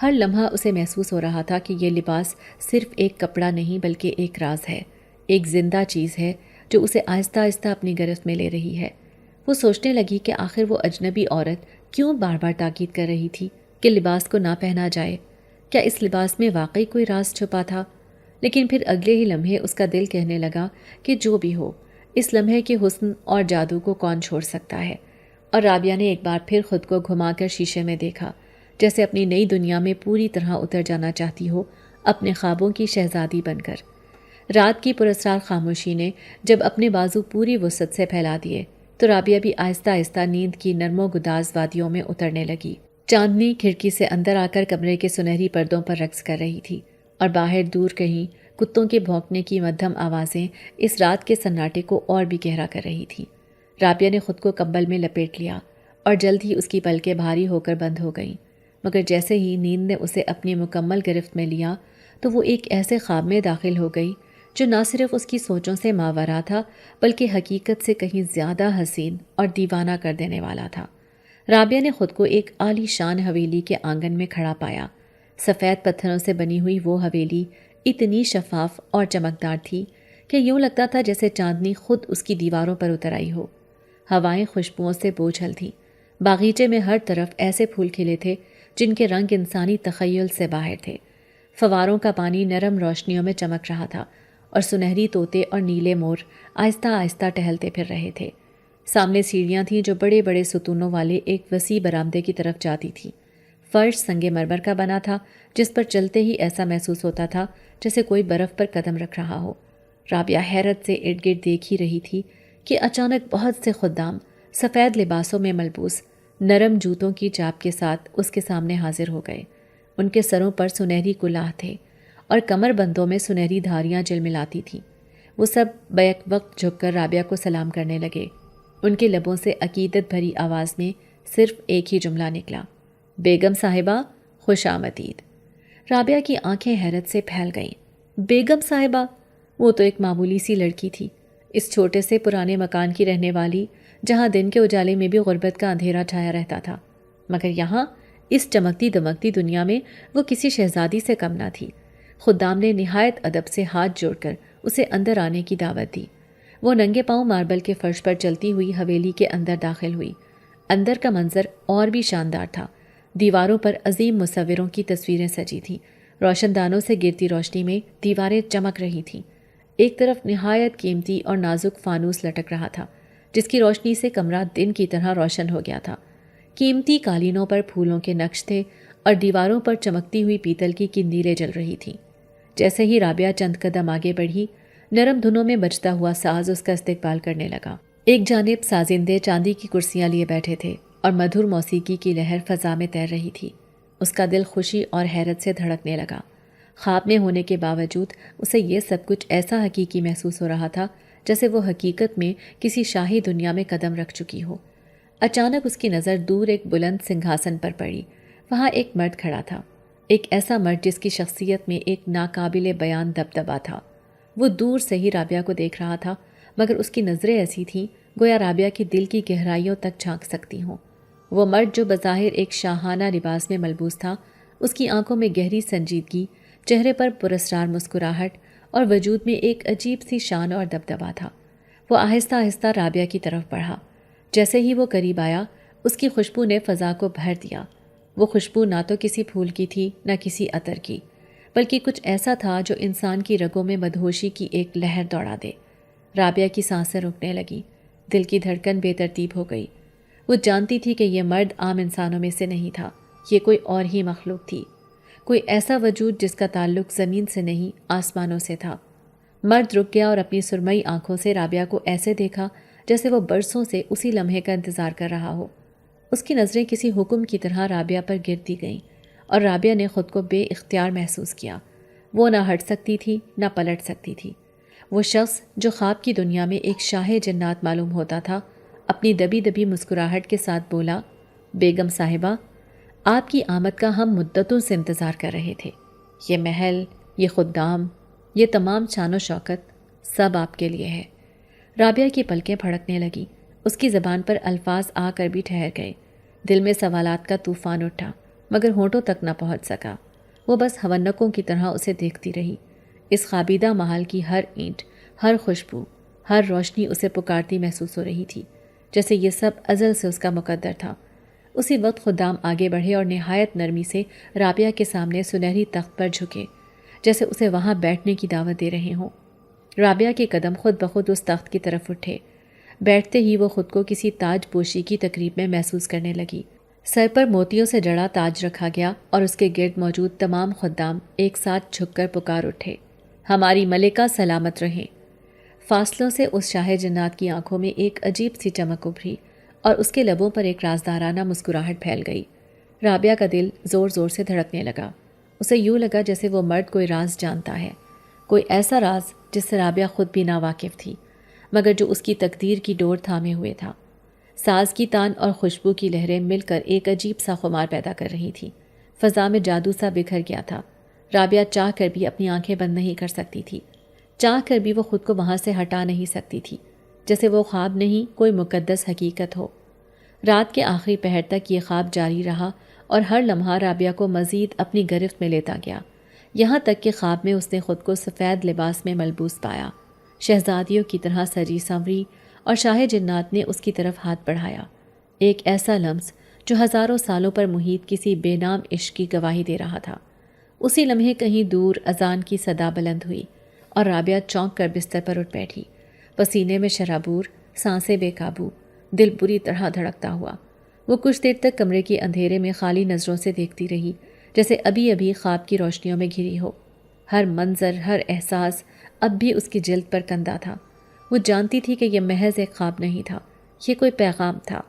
[SPEAKER 2] ہر لمحہ اسے محسوس ہو رہا تھا کہ یہ لباس صرف ایک کپڑا نہیں بلکہ ایک راز ہے، ایک زندہ چیز ہے جو اسے آہستہ آہستہ اپنی گرفت میں لے رہی ہے۔ وہ سوچنے لگی کہ آخر وہ اجنبی عورت کیوں بار بار تاکید کر رہی تھی کہ لباس کو نہ پہنا جائے؟ کیا اس لباس میں واقعی کوئی راز چھپا تھا؟ لیکن پھر اگلے ہی لمحے اس کا دل کہنے لگا کہ جو بھی ہو، اس لمحے کے حسن اور جادو کو کون چھوڑ سکتا ہے؟ اور رابعہ نے ایک بار پھر خود کو گھما کر شیشے میں دیکھا، جیسے اپنی نئی دنیا میں پوری طرح اتر جانا چاہتی ہو، اپنے خوابوں کی شہزادی بن کر۔ رات کی پراسرار خاموشی نے جب اپنے بازو پوری وسعت سے پھیلا دیے تو رابعہ بھی آہستہ آہستہ نیند کی نرم و گداز وادیوں میں اترنے لگی۔ چاندنی کھڑکی سے اندر آ کر کمرے کے سنہری پردوں پر رقص کر رہی تھی، اور باہر دور کہیں کتوں کے بھونکنے کی مدھم آوازیں اس رات کے سناٹے کو اور بھی گہرا کر رہی تھیں۔ رابعہ نے خود کو کمبل میں لپیٹ لیا اور جلد ہی اس کی پلکیں بھاری ہو کر بند ہو گئیں، مگر جیسے ہی نیند نے اسے اپنی مکمل گرفت میں لیا تو وہ ایک ایسے خواب میں داخل ہو گئی جو نہ صرف اس کی سوچوں سے ماورا تھا بلکہ حقیقت سے کہیں زیادہ حسین اور دیوانہ کر دینے والا تھا۔ رابعہ نے خود کو ایک عالی شان حویلی کے آنگن میں کھڑا پایا۔ سفید پتھروں سے بنی ہوئی وہ حویلی اتنی شفاف اور چمکدار تھی کہ یوں لگتا تھا جیسے چاندنی خود اس کی دیواروں پر اتر آئی ہو۔ ہوائیں خوشبوؤں سے بوجھل تھیں۔ باغیچے میں ہر طرف ایسے پھول کھلے تھے جن کے رنگ انسانی تخیل سے باہر تھے۔ فواروں کا پانی نرم روشنیوں میں چمک رہا تھا اور سنہری طوطے اور نیلے مور آہستہ آہستہ ٹہلتے پھر رہے تھے۔ سامنے سیڑھیاں تھیں جو بڑے بڑے ستونوں والے ایک وسیع برآمدے کی طرف جاتی تھیں۔ فرش سنگ مرمر کا بنا تھا جس پر چلتے ہی ایسا محسوس ہوتا تھا جیسے کوئی برف پر قدم رکھ رہا ہو۔ رابعہ حیرت سے ارد گرد دیکھ ہی رہی تھی کہ اچانک بہت سے خدام سفید لباسوں میں ملبوس نرم جوتوں کی چاپ کے ساتھ اس کے سامنے حاضر ہو گئے۔ ان کے سروں پر سنہری کلاه تھے اور کمر بندوں میں سنہری دھاریاں جلملاتی تھیں۔ وہ سب بیک وقت جھک کر رابعہ کو سلام کرنے لگے۔ ان کے لبوں سے عقیدت بھری آواز میں صرف ایک ہی جملہ نکلا، بیگم صاحبہ خوش آمدید۔ رابعہ کی آنکھیں حیرت سے پھیل گئیں۔ بیگم صاحبہ؟ وہ تو ایک معمولی سی لڑکی تھی، اس چھوٹے سے پرانے مکان کی رہنے والی جہاں دن کے اجالے میں بھی غربت کا اندھیرا چھایا رہتا تھا، مگر یہاں اس چمکتی دمکتی دنیا میں وہ کسی شہزادی سے کم نہ تھی۔ خدام نے نہایت ادب سے ہاتھ جوڑ کر اسے اندر آنے کی دعوت دی۔ وہ ننگے پاؤں ماربل کے فرش پر چلتی ہوئی حویلی کے اندر داخل ہوئی۔ اندر کا منظر اور بھی شاندار تھا۔ دیواروں پر عظیم مصوروں کی تصویریں سجی تھیں۔ روشن دانوں سے گرتی روشنی میں دیواریں چمک رہی تھیں۔ ایک طرف نہایت قیمتی اور نازک فانوس لٹک رہا تھا جس کی روشنی سے کمرہ دن کی طرح روشن ہو گیا تھا۔ قیمتی قالینوں پر پھولوں کے نقش تھے اور دیواروں پر چمکتی ہوئی پیتل کی کندیلیں جل رہی تھیں۔ جیسے ہی رابعہ چند قدم آگے بڑھی، نرم دھنوں میں بجتا ہوا ساز اس کا استقبال کرنے لگا۔ ایک جانب سازندے چاندی کی کرسیاں لیے بیٹھے تھے اور مدھر موسیقی کی لہر فضا میں تیر رہی تھی۔ اس کا دل خوشی اور حیرت سے دھڑکنے لگا۔ خواب میں ہونے کے باوجود اسے یہ سب کچھ ایسا حقیقی محسوس ہو رہا تھا جیسے وہ حقیقت میں کسی شاہی دنیا میں قدم رکھ چکی ہو۔ اچانک اس کی نظر دور ایک بلند سنگھاسن پر پڑی۔ وہاں ایک مرد کھڑا تھا، ایک ایسا مرد جس کی شخصیت میں ایک ناقابل بیان دبدبا تھا۔ وہ دور سے ہی رابعہ کو دیکھ رہا تھا، مگر اس کی نظریں ایسی تھیں گویا رابعہ کی دل کی گہرائیوں تک جھانک سکتی ہوں۔ وہ مرد جو بظاہر ایک شاہانہ لباس میں ملبوس تھا، اس کی آنکھوں میں گہری سنجیدگی، چہرے پر پراسرار مسکراہٹ اور وجود میں ایک عجیب سی شان اور دبدبا تھا۔ وہ آہستہ آہستہ رابعہ کی طرف بڑھا۔ جیسے ہی وہ قریب آیا، اس کی خوشبو نے فضا کو بھر دیا۔ وہ خوشبو نہ تو کسی پھول کی تھی نہ کسی عطر کی، بلکہ کچھ ایسا تھا جو انسان کی رگوں میں مدہوشی کی ایک لہر دوڑا دے۔ رابعہ کی سانسیں رکنے لگیں، دل کی دھڑکن بے ترتیب ہو گئی۔ وہ جانتی تھی کہ یہ مرد عام انسانوں میں سے نہیں تھا، یہ کوئی اور ہی مخلوق تھی، کوئی ایسا وجود جس کا تعلق زمین سے نہیں آسمانوں سے تھا۔ مرد رک گیا اور اپنی سرمئی آنکھوں سے رابعہ کو ایسے دیکھا جیسے وہ برسوں سے اسی لمحے کا انتظار کر رہا ہو۔ اس کی نظریں کسی حکم کی طرح رابعہ پر گرتی گئیں اور رابعہ نے خود کو بے اختیار محسوس کیا۔ وہ نہ ہٹ سکتی تھی نہ پلٹ سکتی تھی۔ وہ شخص جو خواب کی دنیا میں ایک شاہ جنات معلوم ہوتا تھا، اپنی دبی دبی مسکراہٹ کے ساتھ بولا، بیگم صاحبہ، آپ کی آمد کا ہم مدتوں سے انتظار کر رہے تھے۔ یہ محل، یہ خدام، یہ تمام شان و شوکت سب آپ کے لیے ہے۔ رابعہ کی پلکیں پھڑکنے لگی، اس کی زبان پر الفاظ آ کر بھی ٹھہر گئے۔ دل میں سوالات کا طوفان اٹھا مگر ہونٹوں تک نہ پہنچ سکا۔ وہ بس ہونکوں کی طرح اسے دیکھتی رہی۔ اس خابیدہ محل کی ہر اینٹ، ہر خوشبو، ہر روشنی اسے پکارتی محسوس ہو رہی تھی، جیسے یہ سب ازل سے اس کا مقدر تھا۔ اسی وقت خدام آگے بڑھے اور نہایت نرمی سے رابعہ کے سامنے سنہری تخت پر جھکے، جیسے اسے وہاں بیٹھنے کی دعوت دے رہے ہوں۔ رابعہ کے قدم خود بخود اس تخت کی طرف اٹھے۔ بیٹھتے ہی وہ خود کو کسی تاج پوشی کی تقریب میں محسوس کرنے لگی۔ سر پر موتیوں سے جڑا تاج رکھا گیا اور اس کے گرد موجود تمام خدام ایک ساتھ جھک کر پکار اٹھے، ہماری ملکہ سلامت رہیں۔ فاصلوں سے اس شاہ جنات کی آنکھوں میں ایک عجیب سی چمک ابھری اور اس کے لبوں پر ایک رازدارانہ مسکراہٹ پھیل گئی۔ رابعہ کا دل زور زور سے دھڑکنے لگا۔ اسے یوں لگا جیسے وہ مرد کوئی راز جانتا ہے، کوئی ایسا راز جس سے رابعہ خود بھی ناواقف تھی، مگر جو اس کی تقدیر کی ڈور تھامے ہوئے تھا۔ ساز کی تان اور خوشبو کی لہریں مل کر ایک عجیب سا خمار پیدا کر رہی تھی۔ فضا میں جادو سا بکھر گیا تھا۔ رابعہ چاہ کر بھی اپنی آنکھیں بند نہیں کر سکتی تھی، چاہ کر بھی وہ خود کو وہاں سے ہٹا نہیں سکتی تھی، جیسے وہ خواب نہیں کوئی مقدس حقیقت ہو۔ رات کے آخری پہر تک یہ خواب جاری رہا اور ہر لمحہ رابعہ کو مزید اپنی گرفت میں لیتا گیا، یہاں تک کہ خواب میں اس نے خود کو سفید لباس میں ملبوس پایا، شہزادیوں کی طرح سجی سنوری، اور شاہ جنات نے اس کی طرف ہاتھ بڑھایا۔ ایک ایسا لمس جو ہزاروں سالوں پر محیط کسی بے نام عشق کی گواہی دے رہا تھا۔ اسی لمحے کہیں دور اذان کی صدا بلند ہوئی اور رابعہ چونک کر بستر پر اٹھ بیٹھی، پسینے میں شرابور، سانسیں بے قابو، دل بری طرح دھڑکتا ہوا۔ وہ کچھ دیر تک کمرے کے اندھیرے میں خالی نظروں سے دیکھتی رہی، جیسے ابھی ابھی خواب کی روشنیوں میں گھری ہو۔ ہر منظر، ہر احساس اب بھی اس کی جلد پر کندہ تھا۔ وہ جانتی تھی کہ یہ محض ایک خواب نہیں تھا، یہ کوئی پیغام تھا،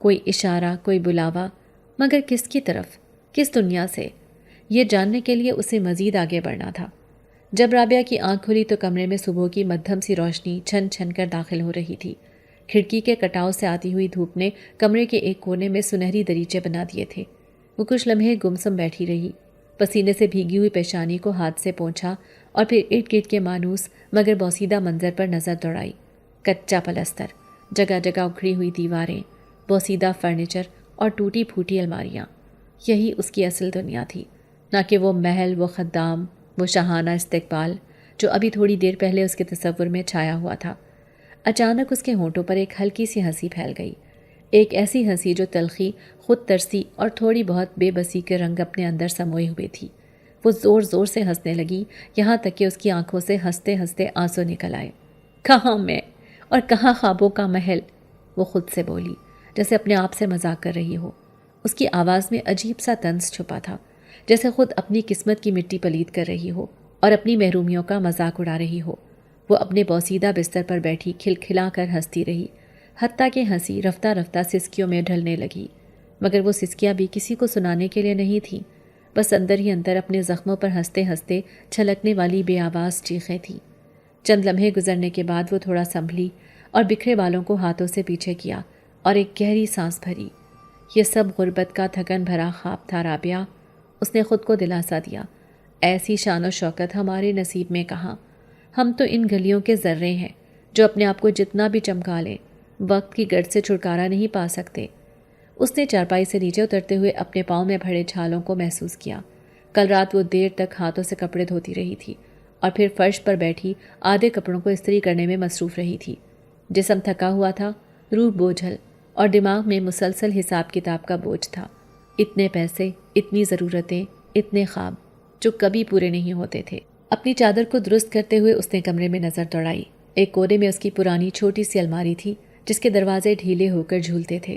[SPEAKER 2] کوئی اشارہ، کوئی بلاوا، مگر کس کی طرف، کس دنیا سے؟ یہ جاننے کے لیے اسے مزید آگے بڑھنا تھا۔ جب رابعہ کی آنکھ کھلی تو کمرے میں صبح کی مدھم سی روشنی چھن چھن کر داخل ہو رہی تھی۔ کھڑکی کے کٹاؤ سے آتی ہوئی دھوپ نے کمرے کے ایک کونے میں سنہری دریچے بنا دیے تھے۔ وہ کچھ لمحے گمسم بیٹھی رہی، پسینے سے بھیگی ہوئی پیشانی کو ہاتھ سے پونچھا اور پھر ارد گرد کے مانوس مگر بوسیدہ منظر پر نظر دوڑائی۔ کچا پلستر، جگہ جگہ اکھڑی ہوئی دیواریں، بوسیدہ فرنیچر اور ٹوٹی پھوٹی الماریاں، یہی اس کی اصل دنیا تھی، نہ کہ وہ محل، وہ خدام، وہ شاہانہ استقبال جو ابھی تھوڑی دیر پہلے اس کے تصور میں چھایا ہوا تھا۔ اچانک اس کے ہونٹوں پر ایک ہلکی سی ہنسی پھیل گئی، ایک ایسی ہنسی جو تلخی، خود ترسی اور تھوڑی بہت بے بسی کے رنگ اپنے اندر سموئے ہوئے تھی۔ وہ زور زور سے ہنسنے لگی، یہاں تک کہ اس کی آنکھوں سے ہنستے ہنستے آنسو نکل آئے۔ کہاں میں اور کہاں خوابوں کا محل، وہ خود سے بولی، جیسے اپنے آپ سے مذاق کر رہی ہو۔ اس کی آواز میں عجیب سا طنز چھپا تھا، جیسے خود اپنی قسمت کی مٹی پلید کر رہی ہو اور اپنی محرومیوں کا مذاق اڑا رہی ہو۔ وہ اپنے بوسیدہ بستر پر بیٹھی کھلکھلا کر ہنستی رہی، حتیٰ کہ ہنسی رفتہ رفتہ سسکیوں میں ڈھلنے لگی، مگر وہ سسکیاں بھی کسی کو سنانے کے لیے نہیں تھیں، بس اندر ہی اندر اپنے زخموں پر ہنستے ہنستے چھلکنے والی بے آواز چیخیں تھیں۔ چند لمحے گزرنے کے بعد وہ تھوڑا سنبھلی اور بکھرے بالوں کو ہاتھوں سے پیچھے کیا اور ایک گہری سانس بھری۔ یہ سب غربت کا تھکن بھرا خواب تھا رابعہ، اس نے خود کو دلاسا دیا۔ ایسی شان و شوکت ہمارے نصیب میں کہاں، ہم تو ان گلیوں کے ذرے ہیں جو اپنے آپ کو جتنا بھی چمکا لیں، وقت کی گرد سے چھٹکارا نہیں پا سکتے۔ اس نے چارپائی سے نیچے اترتے ہوئے اپنے پاؤں میں بھرے چھالوں کو محسوس کیا۔ کل رات وہ دیر تک ہاتھوں سے کپڑے دھوتی رہی تھی اور پھر فرش پر بیٹھی آدھے کپڑوں کو استری کرنے میں مصروف رہی تھی۔ جسم تھکا ہوا تھا، روح بوجھل، اور دماغ میں مسلسل حساب کتاب کا بوجھ تھا۔ اتنے پیسے، اتنی ضرورتیں، اتنے خواب جو کبھی پورے نہیں ہوتے تھے۔ اپنی چادر کو درست کرتے ہوئے اس نے کمرے میں نظر دوڑائی۔ ایک کونے میں اس کی پرانی چھوٹی سی الماری تھی جس کے دروازے ڈھیلے ہو کر جھولتے تھے۔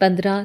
[SPEAKER 2] 15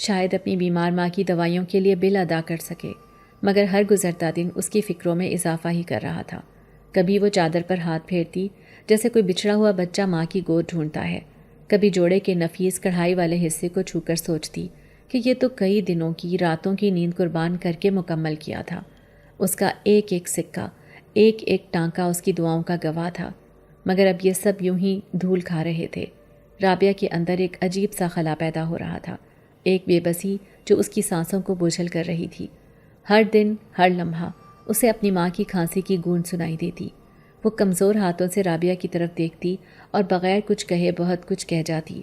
[SPEAKER 2] شاید اپنی بیمار ماں کی دوائیوں کے لیے بل ادا کر سکے، مگر ہر گزرتا دن اس کی فکروں میں اضافہ ہی کر رہا تھا۔ کبھی وہ چادر پر ہاتھ پھیرتی جیسے کوئی بچھڑا ہوا بچہ ماں کی گود ڈھونڈتا ہے، کبھی جوڑے کے نفیس کڑھائی والے حصے کو چھو کر سوچتی کہ یہ تو کئی دنوں کی راتوں کی نیند قربان کر کے مکمل کیا تھا۔ اس کا ایک ایک سکہ، ایک ایک ٹانکا اس کی دعاؤں کا گواہ تھا، مگر اب یہ سب یوں ہی دھول کھا رہے تھے۔ رابعہ کے اندر ایک عجیب سا خلا پیدا ہو رہا تھا، ایک بے بسی جو اس کی سانسوں کو بوجھل کر رہی تھی۔ ہر دن، ہر لمحہ اسے اپنی ماں کی کھانسی کی گونج سنائی دیتی۔ وہ کمزور ہاتھوں سے رابعہ کی طرف دیکھتی اور بغیر کچھ کہے بہت کچھ کہہ جاتی۔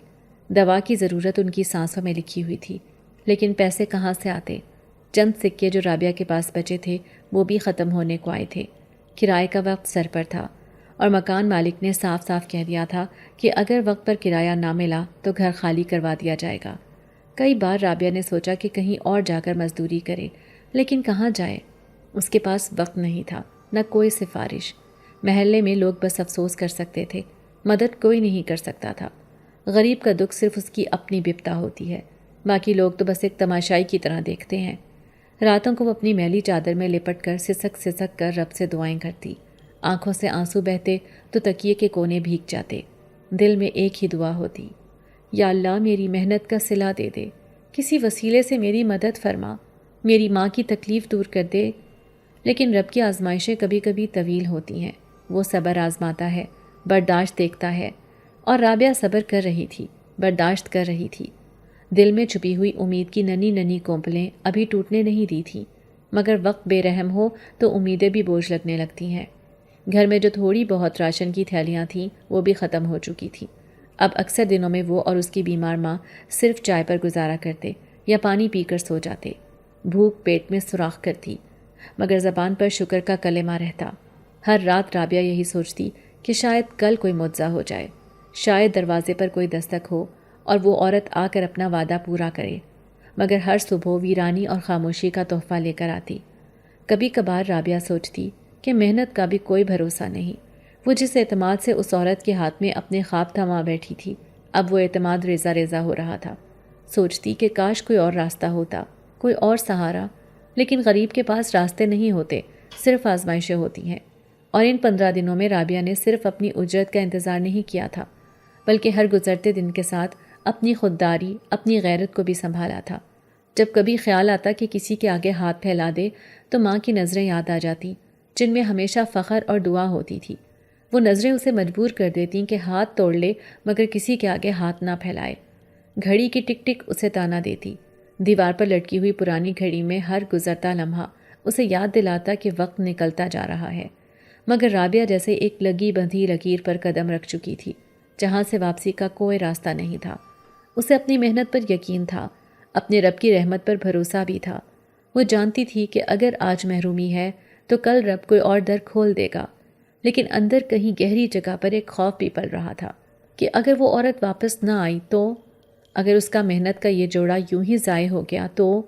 [SPEAKER 2] دوا کی ضرورت ان کی سانسوں میں لکھی ہوئی تھی، لیکن پیسے کہاں سے آتے؟ چند سکے جو رابعہ کے پاس بچے تھے وہ بھی ختم ہونے کو آئے تھے۔ کرائے کا وقت سر پر تھا اور مکان مالک نے صاف صاف کہہ دیا تھا کہ اگر وقت پر کرایہ نہ ملا تو گھر خالی کروا دیا جائے گا۔ کئی بار رابعہ نے سوچا کہ کہیں اور جا کر مزدوری کرے، لیکن کہاں جائے؟ اس کے پاس وقت نہیں تھا، نہ کوئی سفارش۔ محلے میں لوگ بس افسوس کر سکتے تھے، مدد کوئی نہیں کر سکتا تھا۔ غریب کا دکھ صرف اس کی اپنی بپتا ہوتی ہے، باقی لوگ تو بس ایک تماشائی کی طرح دیکھتے ہیں۔ راتوں کو وہ اپنی میلی چادر میں لپٹ کر سسک سسک کر رب سے دعائیں کرتی۔ آنکھوں سے آنسو بہتے تو تکیے کے کونے بھیگ جاتے۔ دل میں ایک ہی دعا ہوتی، یا اللہ میری محنت کا صلہ دے دے، کسی وسیلے سے میری مدد فرما، میری ماں کی تکلیف دور کر دے۔ لیکن رب کی آزمائشیں کبھی کبھی طویل ہوتی ہیں، وہ صبر آزماتا ہے، برداشت دیکھتا ہے، اور رابعہ صبر کر رہی تھی، برداشت کر رہی تھی۔ دل میں چھپی ہوئی امید کی ننھی ننھی کونپلیں ابھی ٹوٹنے نہیں دی تھی، مگر وقت بے رحم ہو تو امیدیں بھی بوجھ لگنے لگتی ہیں۔ گھر میں جو تھوڑی بہت راشن کی تھیلیاں تھیں وہ بھی ختم ہو چکی تھیں۔ اب اکثر دنوں میں وہ اور اس کی بیمار ماں صرف چائے پر گزارا کرتے یا پانی پی کر سو جاتے۔ بھوک پیٹ میں سوراخ کرتی، مگر زبان پر شکر کا کلمہ رہتا۔ ہر رات رابعہ یہی سوچتی کہ شاید کل کوئی معجزہ ہو جائے، شاید دروازے پر کوئی دستک ہو اور وہ عورت آ کر اپنا وعدہ پورا کرے، مگر ہر صبح ویرانی اور خاموشی کا تحفہ لے کر آتی۔ کبھی کبھار رابعہ سوچتی کہ محنت کا بھی کوئی بھروسہ نہیں۔ وہ جس اعتماد سے اس عورت کے ہاتھ میں اپنے خواب تھما بیٹھی تھی، اب وہ اعتماد ریزہ ریزہ ہو رہا تھا۔ سوچتی کہ کاش کوئی اور راستہ ہوتا، کوئی اور سہارا، لیکن غریب کے پاس راستے نہیں ہوتے، صرف آزمائشیں ہوتی ہیں۔ اور ان 15 دنوں میں رابعہ نے صرف اپنی اجرت کا انتظار نہیں کیا تھا، بلکہ ہر گزرتے دن کے ساتھ اپنی خودداری، اپنی غیرت کو بھی سنبھالا تھا۔ جب کبھی خیال آتا کہ کسی کے آگے ہاتھ پھیلا دے تو ماں کی نظریں یاد آ جاتی، جن میں ہمیشہ فخر اور دعا ہوتی تھی۔ وہ نظریں اسے مجبور کر دیتیں کہ ہاتھ توڑ لے مگر کسی کے آگے ہاتھ نہ پھیلائے۔ گھڑی کی ٹک ٹک اسے تانا دیتی۔ دیوار پر لٹکی ہوئی پرانی گھڑی میں ہر گزرتا لمحہ اسے یاد دلاتا کہ وقت نکلتا جا رہا ہے، مگر رابعہ جیسے ایک لگی بندھی لکیر پر قدم رکھ چکی تھی، جہاں سے واپسی کا کوئی راستہ نہیں تھا۔ اسے اپنی محنت پر یقین تھا، اپنے رب کی رحمت پر بھروسہ بھی تھا۔ وہ جانتی تھی کہ اگر آج محرومی ہے تو کل رب کوئی اور در کھول دے گا، لیکن اندر کہیں گہری جگہ پر ایک خوف بھی پل رہا تھا کہ اگر وہ عورت واپس نہ آئی تو، اگر اس کا محنت کا یہ جوڑا یوں ہی ضائع ہو گیا تو۔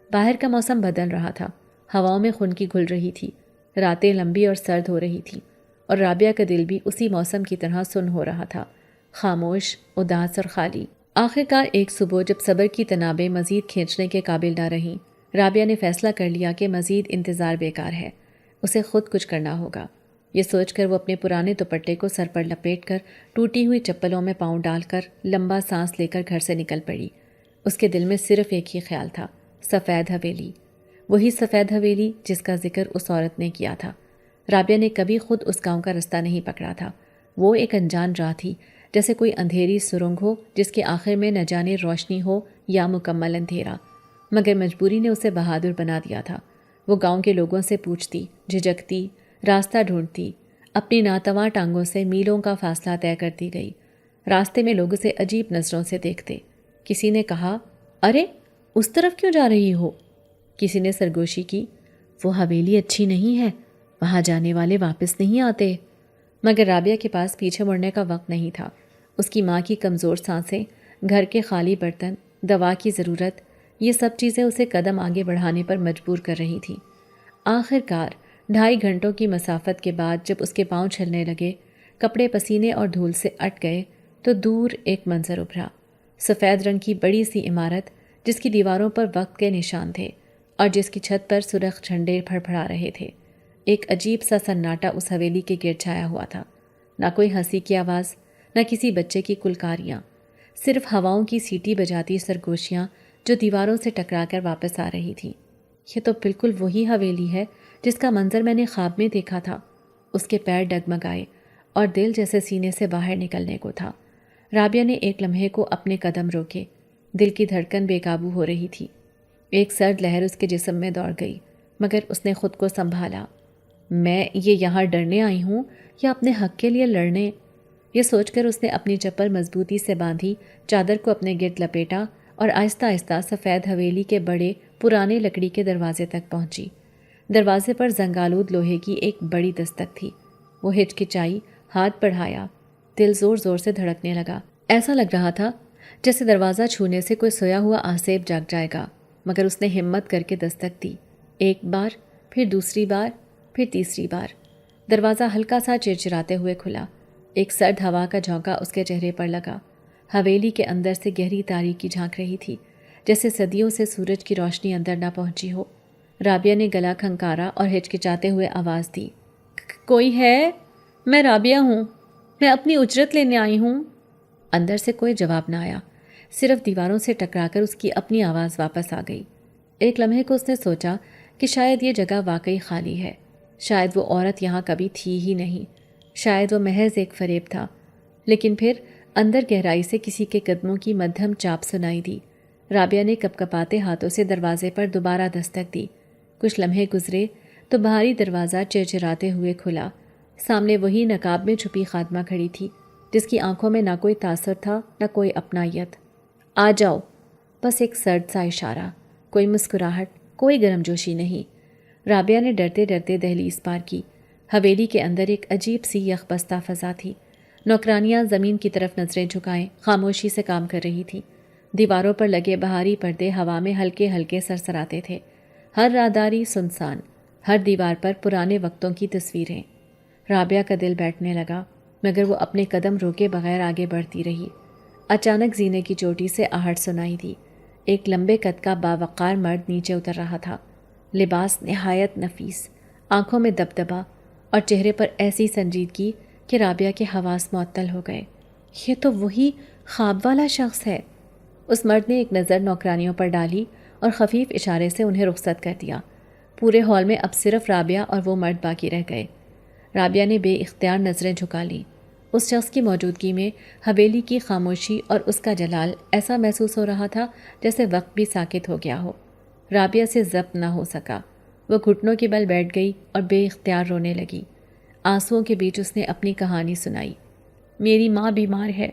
[SPEAKER 2] باہر کا موسم بدل رہا تھا، ہواؤں میں خنکی گھل رہی تھی، راتیں لمبی اور سرد ہو رہی تھیں، اور رابعہ کا دل بھی اسی موسم کی طرح سن ہو رہا تھا، خاموش، اداس اور خالی۔ آخرکار ایک صبح جب صبر کی تنابیں مزید کھینچنے کے قابل نہ رہیں، رابعہ نے فیصلہ کر لیا کہ مزید انتظار بیکار ہے، اسے خود کچھ کرنا ہوگا۔ یہ سوچ کر وہ اپنے پرانے دوپٹے کو سر پر لپیٹ کر ٹوٹی ہوئی چپلوں میں پاؤں ڈال کر لمبا سانس لے کر گھر سے نکل پڑی۔ اس کے دل میں صرف ایک ہی خیال تھا، سفید حویلی، وہی سفید حویلی جس کا ذکر اس عورت نے کیا تھا۔ رابعہ نے کبھی خود اس گاؤں کا رستہ نہیں پکڑا تھا، وہ ایک انجان راہ تھی، جیسے کوئی اندھیری سرنگ ہو جس کے آخر میں نہ جانے روشنی ہو یا مکمل اندھیرا، مگر مجبوری نے اسے بہادر بنا دیا تھا۔ وہ گاؤں کے لوگوں سے پوچھتی، جھجکتی، راستہ ڈھونڈتی، اپنی ناتواں ٹانگوں سے میلوں کا فاصلہ طے کرتی گئی۔ راستے میں لوگ اسے عجیب نظروں سے دیکھتے۔ کسی نے کہا، ارے اس طرف کیوں جا رہی ہو؟ کسی نے سرگوشی کی، وہ حویلی اچھی نہیں ہے، وہاں جانے والے واپس نہیں آتے۔ مگر رابعہ کے پاس پیچھے مڑنے کا وقت نہیں تھا۔ اس کی ماں کی کمزور سانسیں، گھر کے خالی برتن، دوا کی ضرورت، یہ سب چیزیں اسے قدم آگے بڑھانے پر مجبور کر رہی تھیں۔ آخر کار 2.5 گھنٹوں کی مسافت کے بعد جب اس کے پاؤں چھلنے لگے، کپڑے پسینے اور دھول سے اٹ گئے، تو دور ایک منظر ابھرا۔ سفید رنگ کی بڑی سی عمارت جس کی دیواروں پر وقت کے نشان تھے اور جس کی چھت پر سرخ جھنڈے پھڑپھڑا رہے تھے۔ ایک عجیب سا سناٹا اس حویلی کے گرد چھایا ہوا تھا، نہ کوئی ہنسی کی آواز، نہ کسی بچے کی کلکاریاں، صرف ہواؤں کی سیٹی بجاتی سرگوشیاں جو دیواروں سے ٹکرا کر واپس آ رہی تھیں۔ یہ تو بالکل وہی حویلی ہے جس کا منظر میں نے خواب میں دیکھا تھا۔ اس کے پیر ڈگمگائے اور دل جیسے سینے سے باہر نکلنے کو تھا۔ رابعہ نے ایک لمحے کو اپنے قدم روکے، دل کی دھڑکن بے قابو ہو رہی تھی۔ ایک سرد لہر اس کے جسم میں دوڑ گئی، مگر اس نے خود کو سنبھالا۔ میں یہ یہاں ڈرنے آئی ہوں یا اپنے حق کے لیے لڑنے؟ یہ سوچ کر اس نے اپنی چپل مضبوطی سے باندھی، چادر کو اپنے گرد لپیٹا اور آہستہ آہستہ سفید حویلی کے بڑے پرانے لکڑی کے دروازے تک پہنچی۔ دروازے پر زنگالود لوہے کی ایک بڑی دستک تھی۔ وہ ہچکچائی، ہاتھ بڑھایا، دل زور زور سے دھڑکنے لگا۔ ایسا لگ رہا تھا جیسے دروازہ چھونے سے کوئی سویا ہوا آسیب جاگ جائے گا، مگر اس نے ہمت کر کے دستک دی۔ ایک بار، پھر دوسری بار، پھر تیسری بار۔ دروازہ ہلکا سا چرچراتے ہوئے کھلا۔ ایک سرد ہوا کا جھونکا اس کے چہرے پر لگا۔ حویلی کے اندر سے گہری تاریکی جھانک رہی تھی، جیسے صدیوں سے سورج کی روشنی اندر نہ پہنچی ہو۔ رابعہ نے گلا کھنکارا اور ہچکچاتے ہوئے آواز دی، کوئی ہے؟ میں رابعہ ہوں، میں اپنی اجرت لینے آئی ہوں۔ اندر سے کوئی جواب نہ آیا، صرف دیواروں سے ٹکرا کر اس کی اپنی آواز واپس آ گئی۔ ایک لمحے کو اس نے سوچا کہ شاید یہ جگہ واقعی خالی ہے، شاید وہ عورت یہاں کبھی تھی ہی نہیں، شاید وہ محض ایک فریب تھا۔ لیکن پھر اندر گہرائی سے کسی کے قدموں کی مدھم چاپ سنائی دی۔ رابعہ نے کپکپاتے ہاتھوں سے دروازے پر دوبارہ دستک دی۔ کچھ لمحے گزرے تو باہری دروازہ چرچراتے ہوئے کھلا۔ سامنے وہی نقاب میں چھپی خادمہ کھڑی تھی، جس کی آنکھوں میں نہ کوئی تاثر تھا نہ کوئی اپنائیت۔ آ جاؤ، بس ایک سرد سا اشارہ، کوئی مسکراہٹ، کوئی گرم جوشی نہیں۔ رابعہ نے ڈرتے ڈرتے دہلیز پار کی۔ حویلی کے اندر ایک عجیب سی یخ بستہ فضا تھی۔ نوکرانیاں زمین کی طرف نظریں جھکائیں خاموشی سے کام کر رہی تھیں۔ دیواروں پر لگے بہاری پردے ہوا میں ہلکے ہلکے سرسراتے تھے۔ ہر راہداری سنسان، ہر دیوار پر پرانے وقتوں کی تصویریں۔ رابعہ کا دل بیٹھنے لگا، مگر وہ اپنے قدم روکے بغیر آگے بڑھتی رہی۔ اچانک زینے کی چوٹی سے آہٹ سنائی دی۔ ایک لمبے قد کا باوقار مرد نیچے اتر رہا تھا، لباس نہایت نفیس، آنکھوں میں دبدبا اور چہرے پر ایسی سنجیدگی کہ رابعہ کے حواس معطل ہو گئے۔ یہ تو وہی خواب والا شخص ہے۔ اس مرد نے ایک نظر نوکرانیوں پر ڈالی اور خفیف اشارے سے انہیں رخصت کر دیا۔ پورے ہال میں اب صرف رابعہ اور وہ مرد باقی رہ گئے۔ رابعہ نے بے اختیار نظریں جھکا لیں۔ اس شخص کی موجودگی میں حویلی کی خاموشی اور اس کا جلال ایسا محسوس ہو رہا تھا جیسے وقت بھی ساکت ہو گیا ہو۔ رابعہ سے ضبط نہ ہو سکا۔ وہ گھٹنوں کے بل بیٹھ گئی اور بے اختیار رونے لگی۔ آنسوؤں کے بیچ اس نے اپنی کہانی سنائی۔ میری ماں بیمار ہے،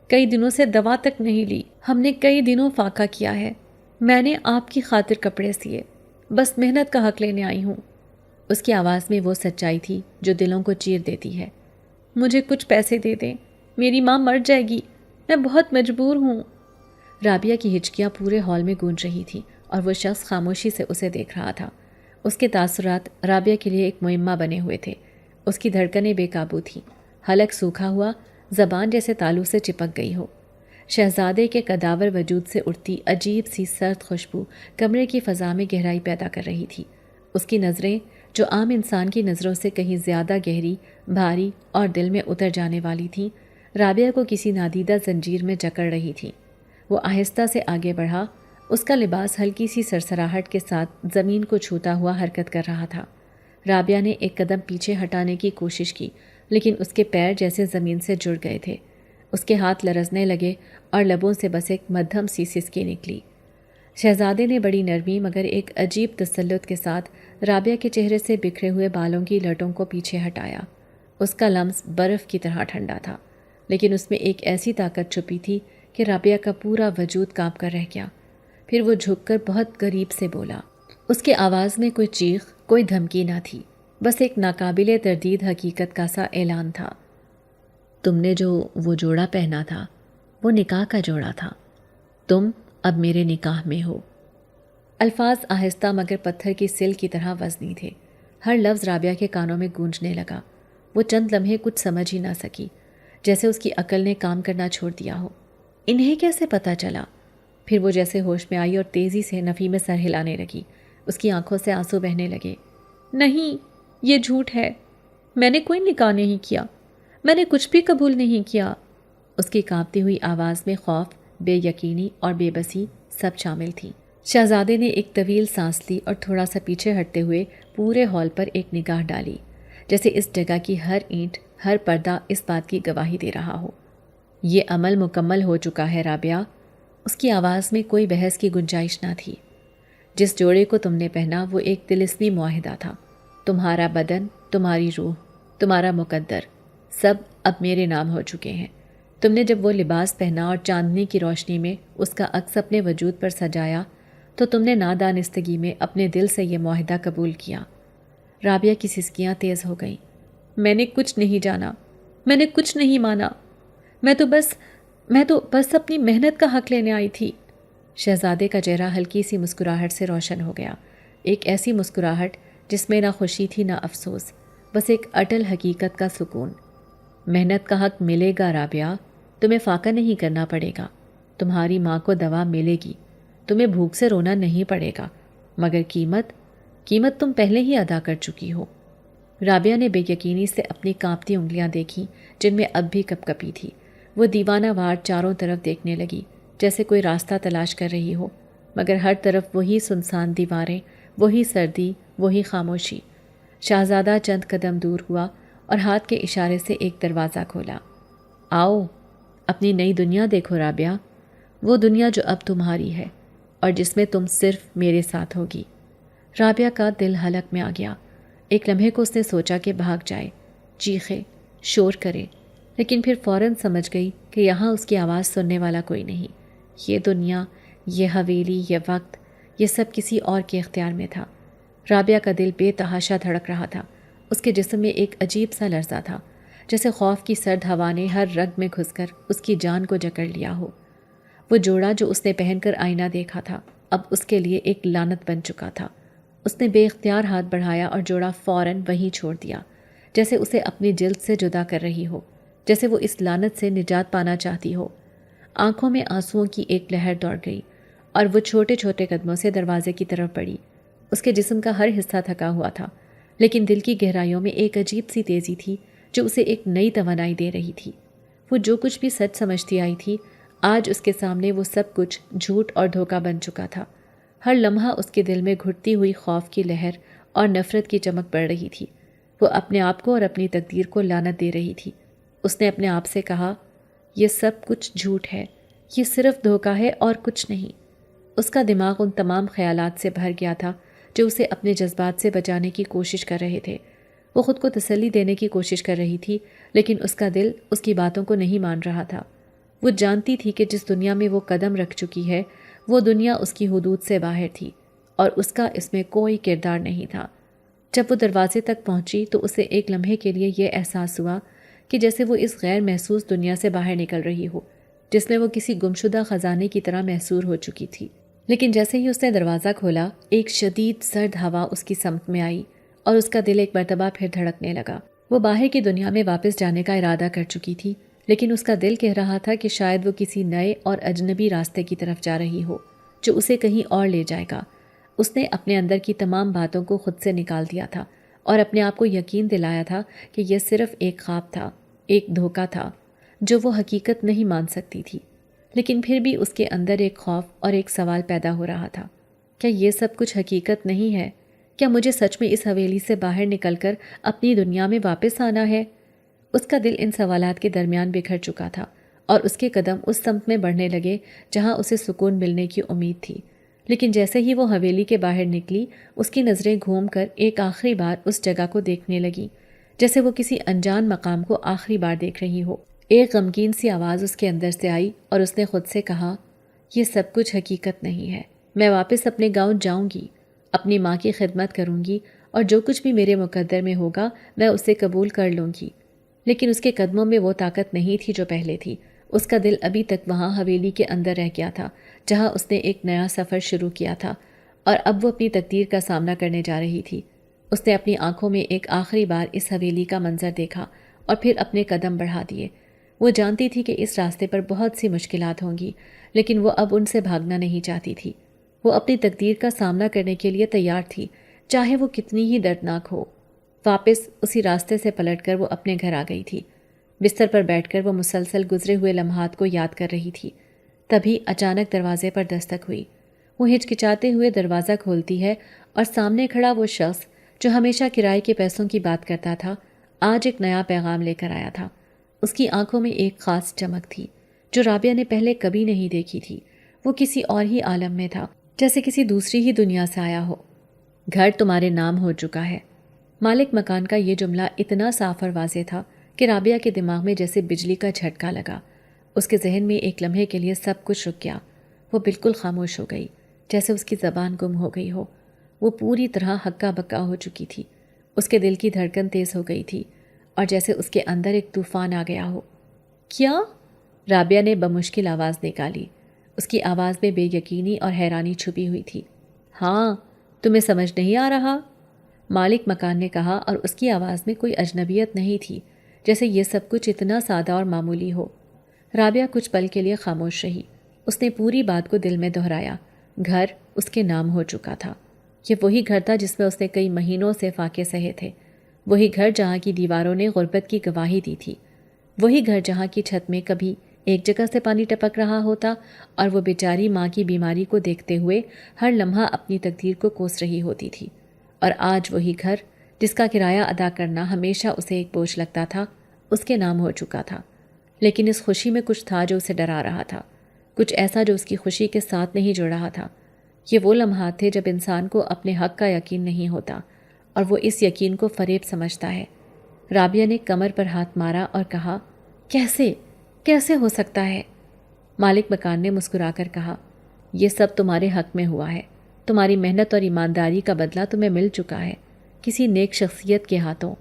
[SPEAKER 2] کئی دنوں سے دوا تک نہیں لی، ہم نے کئی دنوں فاقہ کیا ہے، میں نے آپ کی خاطر کپڑے سیے، بس محنت کا حق لینے آئی ہوں۔ اس کی آواز میں وہ سچائی تھی جو دلوں کو چیر دیتی ہے۔ مجھے کچھ پیسے دے دیں، میری ماں مر جائے گی، میں بہت مجبور ہوں۔ رابعہ کی ہچکیاں پورے ہال میں گونج رہی تھیں اور وہ شخص خاموشی سے اسے دیکھ رہا تھا۔ اس کے تاثرات رابعہ کے لیے ایک معمہ بنے ہوئے تھے۔ اس کی دھڑکنیں بے قابو تھیں، حلق سوکھا ہوا، زبان جیسے تالو سے چپک گئی ہو۔ شہزادے کے کداور وجود سے اٹھتی عجیب سی سرد خوشبو کمرے کی فضا میں گہرائی پیدا کر رہی تھی۔ اس کی نظریں جو عام انسان کی نظروں سے کہیں زیادہ گہری، بھاری اور دل میں اتر جانے والی تھیں، رابعہ کو کسی نادیدہ زنجیر میں جکڑ رہی تھیں۔ وہ آہستہ سے آگے بڑھا۔ اس کا لباس ہلکی سی سرسراہٹ کے ساتھ زمین کو چھوتا ہوا حرکت کر رہا تھا۔ رابعہ نے ایک قدم پیچھے ہٹانے کی کوشش کی، لیکن اس کے پیر جیسے زمین سے جڑ گئے تھے۔ اس کے ہاتھ لرزنے لگے اور لبوں سے بس ایک مدھم سی سسکی نکلی۔ شہزادے نے بڑی نرمی مگر ایک عجیب تسلط کے ساتھ رابعہ کے چہرے سے بکھرے ہوئے بالوں کی لٹوں کو پیچھے ہٹایا۔ اس کا لمس برف کی طرح ٹھنڈا تھا، لیکن اس میں ایک ایسی طاقت چھپی تھی کہ رابعہ کا پورا وجود کانپ کر رہ گیا۔ پھر وہ جھک کر بہت قریب سے بولا۔ اس کی آواز میں کوئی چیخ، کوئی دھمکی نہ تھی، بس ایک ناقابل تردید حقیقت کا سا اعلان تھا۔ تم نے جو وہ جوڑا پہنا تھا، وہ نکاح کا جوڑا تھا۔ تم اب میرے نکاح میں ہو۔ الفاظ آہستہ مگر پتھر کی سل کی طرح وزنی تھے۔ ہر لفظ رابعہ کے کانوں میں گونجنے لگا۔ وہ چند لمحے کچھ سمجھ ہی نہ سکی، جیسے اس کی عقل نے کام کرنا چھوڑ دیا ہو۔ انہیں کیسے پتہ چلا؟ پھر وہ جیسے ہوش میں آئی اور تیزی سے نفی میں سر ہلانے لگی۔ اس کی آنکھوں سے آنسو بہنے لگے۔ نہیں، یہ جھوٹ ہے، میں نے کوئی نکاح نہیں کیا، میں نے کچھ بھی قبول نہیں کیا۔ اس کی کانپتی ہوئی آواز میں خوف، بے یقینی اور بے بسی سب شامل تھی۔ شہزادے نے ایک طویل سانس لی اور تھوڑا سا پیچھے ہٹتے ہوئے پورے ہال پر ایک نگاہ ڈالی، جیسے اس جگہ کی ہر اینٹ، ہر پردہ اس بات کی گواہی دے رہا ہو۔ یہ عمل مکمل ہو چکا ہے رابعہ۔ اس کی آواز میں کوئی بحث کی گنجائش نہ تھی۔ جس جوڑے کو تم نے پہنا وہ ایک طلسمی معاہدہ تھا۔ تمہارا بدن، تمہاری روح، تمہارا مقدر، سب اب میرے نام ہو چکے ہیں۔ تم نے جب وہ لباس پہنا اور چاندنی کی روشنی میں اس کا عکس اپنے وجود پر سجایا تو تم نے نادانستگی میں اپنے دل سے یہ معاہدہ قبول کیا۔ رابعہ کی سسکیاں تیز ہو گئیں۔ میں نے کچھ نہیں جانا، میں نے کچھ نہیں مانا، میں تو بس اپنی محنت کا حق لینے آئی تھی۔ شہزادے کا چہرہ ہلکی سی مسکراہٹ سے روشن ہو گیا، ایک ایسی مسکراہٹ جس میں نہ خوشی تھی نہ افسوس، بس ایک اٹل حقیقت کا سکون۔ محنت کا حق ملے گا رابعہ، تمہیں فاقہ نہیں کرنا پڑے گا، تمہاری ماں کو دوا ملے گی، تمہیں بھوک سے رونا نہیں پڑے گا، مگر قیمت تم پہلے ہی ادا کر چکی ہو۔ رابعہ نے بے یقینی سے اپنی کانپتی انگلیاں دیکھیں جن میں اب بھی کپ کپی تھی۔ وہ دیوانہ وار چاروں طرف دیکھنے لگی، جیسے کوئی راستہ تلاش کر رہی ہو، مگر ہر طرف وہی سنسان دیواریں، وہی سردی، وہی خاموشی۔ شہزادہ چند قدم دور ہوا اور ہاتھ کے اشارے سے ایک دروازہ کھولا۔ آؤ، اپنی نئی دنیا دیکھو رابعہ، وہ دنیا جو اب تمہاری ہے اور جس میں تم صرف میرے ساتھ ہوگی۔ رابعہ کا دل حلق میں آ گیا۔ ایک لمحے کو اس نے سوچا کہ بھاگ جائے، چیخے، شور کرے، لیکن پھر فوراً سمجھ گئی کہ یہاں اس کی آواز سننے والا کوئی نہیں۔ یہ دنیا، یہ حویلی، یہ وقت، یہ سب کسی اور کے اختیار میں تھا۔ رابعہ کا دل بے تحاشا دھڑک رہا تھا۔ اس کے جسم میں ایک عجیب سا لرزہ تھا، جیسے خوف کی سرد ہوا نے ہر رگ میں گھس کر اس کی جان کو جکڑ لیا ہو۔ وہ جوڑا جو اس نے پہن کر آئینہ دیکھا تھا اب اس کے لیے ایک لعنت بن چکا تھا۔ اس نے بے اختیار ہاتھ بڑھایا اور جوڑا فوراً وہیں چھوڑ دیا، جیسے اسے اپنی جلد سے جدا کر رہی ہو، جیسے وہ اس لعنت سے نجات پانا چاہتی ہو۔ آنکھوں میں آنسوؤں کی ایک لہر دوڑ گئی اور وہ چھوٹے چھوٹے قدموں سے دروازے کی طرف بڑھی۔ اس کے جسم کا ہر حصہ تھکا ہوا تھا، لیکن دل کی گہرائیوں میں ایک عجیب سی تیزی تھی جو اسے ایک نئی توانائی دے رہی تھی۔ وہ جو کچھ بھی سچ سمجھتی آئی تھی، آج اس کے سامنے وہ سب کچھ جھوٹ اور دھوکہ بن چکا تھا۔ ہر لمحہ اس کے دل میں گھٹتی ہوئی خوف کی لہر اور نفرت کی چمک بڑھ رہی تھی۔ وہ اپنے آپ کو اور اپنی تقدیر کو لعنت دے رہی تھی۔ اس نے اپنے آپ سے کہا، یہ سب کچھ جھوٹ ہے، یہ صرف دھوکہ ہے اور کچھ نہیں۔ اس کا دماغ ان تمام خیالات سے بھر گیا تھا جو اسے اپنے جذبات سے بچانے کی کوشش کر رہے تھے۔ وہ خود کو تسلی دینے کی کوشش کر رہی تھی، لیکن اس کا دل اس کی باتوں کو نہیں مان رہا تھا۔ وہ جانتی تھی کہ جس دنیا میں وہ قدم رکھ چکی ہے، وہ دنیا اس کی حدود سے باہر تھی اور اس کا اس میں کوئی کردار نہیں تھا۔ جب وہ دروازے تک پہنچی تو اسے ایک لمحے کے لیے یہ احساس ہوا کہ جیسے وہ اس غیر محسوس دنیا سے باہر نکل رہی ہو، جس میں وہ کسی گمشدہ خزانے کی طرح محصور ہو چکی تھی۔ لیکن جیسے ہی اس نے دروازہ کھولا، ایک شدید سرد ہوا اس کی سمت میں آئی اور اس کا دل ایک مرتبہ پھر دھڑکنے لگا۔ وہ باہر کی دنیا میں واپس جانے کا ارادہ کر چکی تھی، لیکن اس کا دل کہہ رہا تھا کہ شاید وہ کسی نئے اور اجنبی راستے کی طرف جا رہی ہو جو اسے کہیں اور لے جائے گا۔ اس نے اپنے اندر کی تمام باتوں کو خود سے نکال دیا تھا اور اپنے آپ کو یقین دلایا تھا کہ یہ صرف ایک خواب تھا، ایک دھوکہ تھا جو وہ حقیقت نہیں مان سکتی تھی۔ لیکن پھر بھی اس کے اندر ایک خوف اور ایک سوال پیدا ہو رہا تھا، کیا یہ سب کچھ حقیقت نہیں ہے؟ کیا مجھے سچ میں اس حویلی سے باہر نکل کر اپنی دنیا میں واپس آنا ہے؟ اس کا دل ان سوالات کے درمیان بکھر چکا تھا اور اس کے قدم اس سمت میں بڑھنے لگے جہاں اسے سکون ملنے کی امید تھی۔ لیکن جیسے ہی وہ حویلی کے باہر نکلی، اس کی نظریں گھوم کر ایک آخری بار اس جگہ کو دیکھنے لگی، جیسے وہ کسی انجان مقام کو آخری بار دیکھ رہی ہو۔ ایک غمگین سی آواز اس کے اندر سے آئی اور اس نے خود سے کہا، یہ سب کچھ حقیقت نہیں ہے، میں واپس اپنے گاؤں جاؤں گی، اپنی ماں کی خدمت کروں گی اور جو کچھ بھی میرے مقدر میں ہوگا میں اسے قبول کر لوں گی۔ لیکن اس کے قدموں میں وہ طاقت نہیں تھی جو پہلے تھی۔ اس کا دل ابھی تک وہاں حویلی کے اندر رہ گیا تھا جہاں اس نے ایک نیا سفر شروع کیا تھا، اور اب وہ اپنی تقدیر کا سامنا کرنے جا رہی تھی۔ اس نے اپنی آنکھوں میں ایک آخری بار اس حویلی کا منظر دیکھا اور پھر اپنے قدم بڑھا دیے۔ وہ جانتی تھی کہ اس راستے پر بہت سی مشکلات ہوں گی، لیکن وہ اب ان سے بھاگنا نہیں چاہتی تھی۔ وہ اپنی تقدیر کا سامنا کرنے کے لیے تیار تھی، چاہے وہ کتنی ہی دردناک ہو۔ واپس اسی راستے سے پلٹ کر وہ اپنے گھر آ گئی تھی۔ بستر پر بیٹھ کر وہ مسلسل گزرے ہوئے لمحات کو یاد کر رہی تھی۔ تبھی اچانک دروازے پر دستک ہوئی۔ وہ ہچکچاتے ہوئے دروازہ کھولتی ہے اور سامنے کھڑا وہ شخص جو ہمیشہ کرائے کے پیسوں کی بات کرتا تھا، آج ایک نیا پیغام لے کر آیا تھا۔ اس کی آنکھوں میں ایک خاص چمک تھی جو رابعہ نے پہلے کبھی نہیں دیکھی تھی۔ وہ کسی اور ہی عالم میں تھا، جیسے کسی دوسری ہی دنیا سے آیا ہو۔ گھر تمہارے نام ہو چکا ہے۔ مالک مکان کا یہ جملہ اتنا صاف اور واضح تھا کہ رابعہ کے دماغ میں جیسے بجلی کا جھٹکا لگا۔ اس کے ذہن میں ایک لمحے کے لیے سب کچھ رک گیا۔ وہ بالکل خاموش ہو گئی، جیسے اس کی زبان گم ہو گئی ہو۔ وہ پوری طرح ہکا بکا ہو چکی تھی۔ اس کے دل کی دھڑکن تیز ہو گئی تھی اور جیسے اس کے اندر ایک طوفان آ گیا ہو۔ کیا؟ رابعہ نے بمشکل آواز نکالی۔ اس کی آواز میں بے یقینی اور حیرانی چھپی ہوئی تھی۔ ہاں، تمہیں سمجھ نہیں آ رہا؟ مالک مکان نے کہا، اور اس کی آواز میں کوئی اجنبیت نہیں تھی، جیسے یہ سب کچھ اتنا سادہ اور معمولی ہو۔ رابعہ کچھ پل کے لیے خاموش رہی۔ اس نے پوری بات کو دل میں دہرایا۔ گھر اس کے نام ہو چکا تھا۔ یہ وہی گھر تھا جس میں اس نے کئی مہینوں سے فاقے سہے تھے۔ وہی گھر جہاں کی دیواروں نے غربت کی گواہی دی تھی۔ وہی گھر جہاں کی چھت میں کبھی ایک جگہ سے پانی ٹپک رہا ہوتا اور وہ بیچاری ماں کی بیماری کو دیکھتے ہوئے ہر لمحہ اپنی تقدیر کو کوس رہی ہوتی تھی۔ اور آج وہی گھر جس کا کرایہ ادا کرنا ہمیشہ اسے ایک بوجھ لگتا تھا، اس کے نام ہو چکا تھا۔ لیکن اس خوشی میں کچھ تھا جو اسے ڈرا رہا تھا، کچھ ایسا جو اس کی خوشی کے ساتھ نہیں جڑ رہا تھا۔ یہ وہ لمحات تھے جب انسان کو اپنے حق کا یقین نہیں ہوتا اور وہ اس یقین کو فریب سمجھتا ہے۔ رابعہ نے کمر پر ہاتھ مارا اور کہا، کیسے ہو سکتا ہے؟ مالک مکان نے مسکرا کر کہا، یہ سب تمہارے حق میں ہوا ہے۔ تمہاری محنت اور ایمانداری کا بدلہ تمہیں مل چکا ہے، کسی نیک شخصیت کے ہاتھوں۔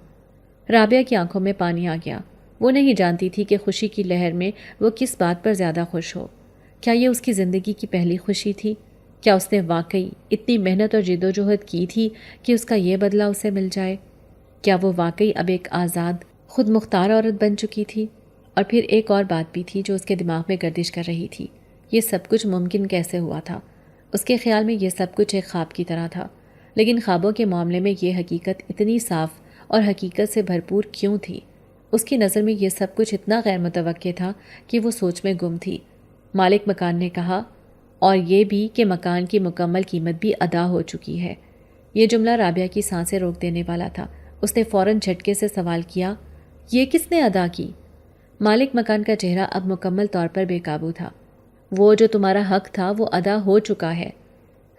[SPEAKER 2] رابعہ کی آنکھوں میں پانی آ گیا۔ وہ نہیں جانتی تھی کہ خوشی کی لہر میں وہ کس بات پر زیادہ خوش ہو۔ کیا یہ اس کی زندگی کی پہلی خوشی تھی؟ کیا اس نے واقعی اتنی محنت اور جدوجہد کی تھی کہ اس کا یہ بدلہ اسے مل جائے؟ کیا وہ واقعی اب ایک آزاد، خود مختار عورت بن چکی تھی؟ اور پھر ایک اور بات بھی تھی جو اس کے دماغ میں گردش کر رہی تھی۔ یہ سب کچھ ممکن کیسے ہوا تھا؟ اس کے خیال میں یہ سب کچھ ایک خواب کی طرح تھا، لیکن خوابوں کے معاملے میں یہ حقیقت اتنی صاف اور حقیقت سے بھرپور کیوں تھی؟ اس کی نظر میں یہ سب کچھ اتنا غیر متوقع تھا کہ وہ سوچ میں گم تھی۔ مالک مکان نے کہا، اور یہ بھی کہ مکان کی مکمل قیمت بھی ادا ہو چکی ہے۔ یہ جملہ رابعہ کی سانسیں روک دینے والا تھا۔ اس نے فوراً جھٹکے سے سوال کیا، یہ کس نے ادا کی؟ مالک مکان کا چہرہ اب مکمل طور پر بے قابو تھا۔ وہ جو تمہارا حق تھا وہ ادا ہو چکا ہے۔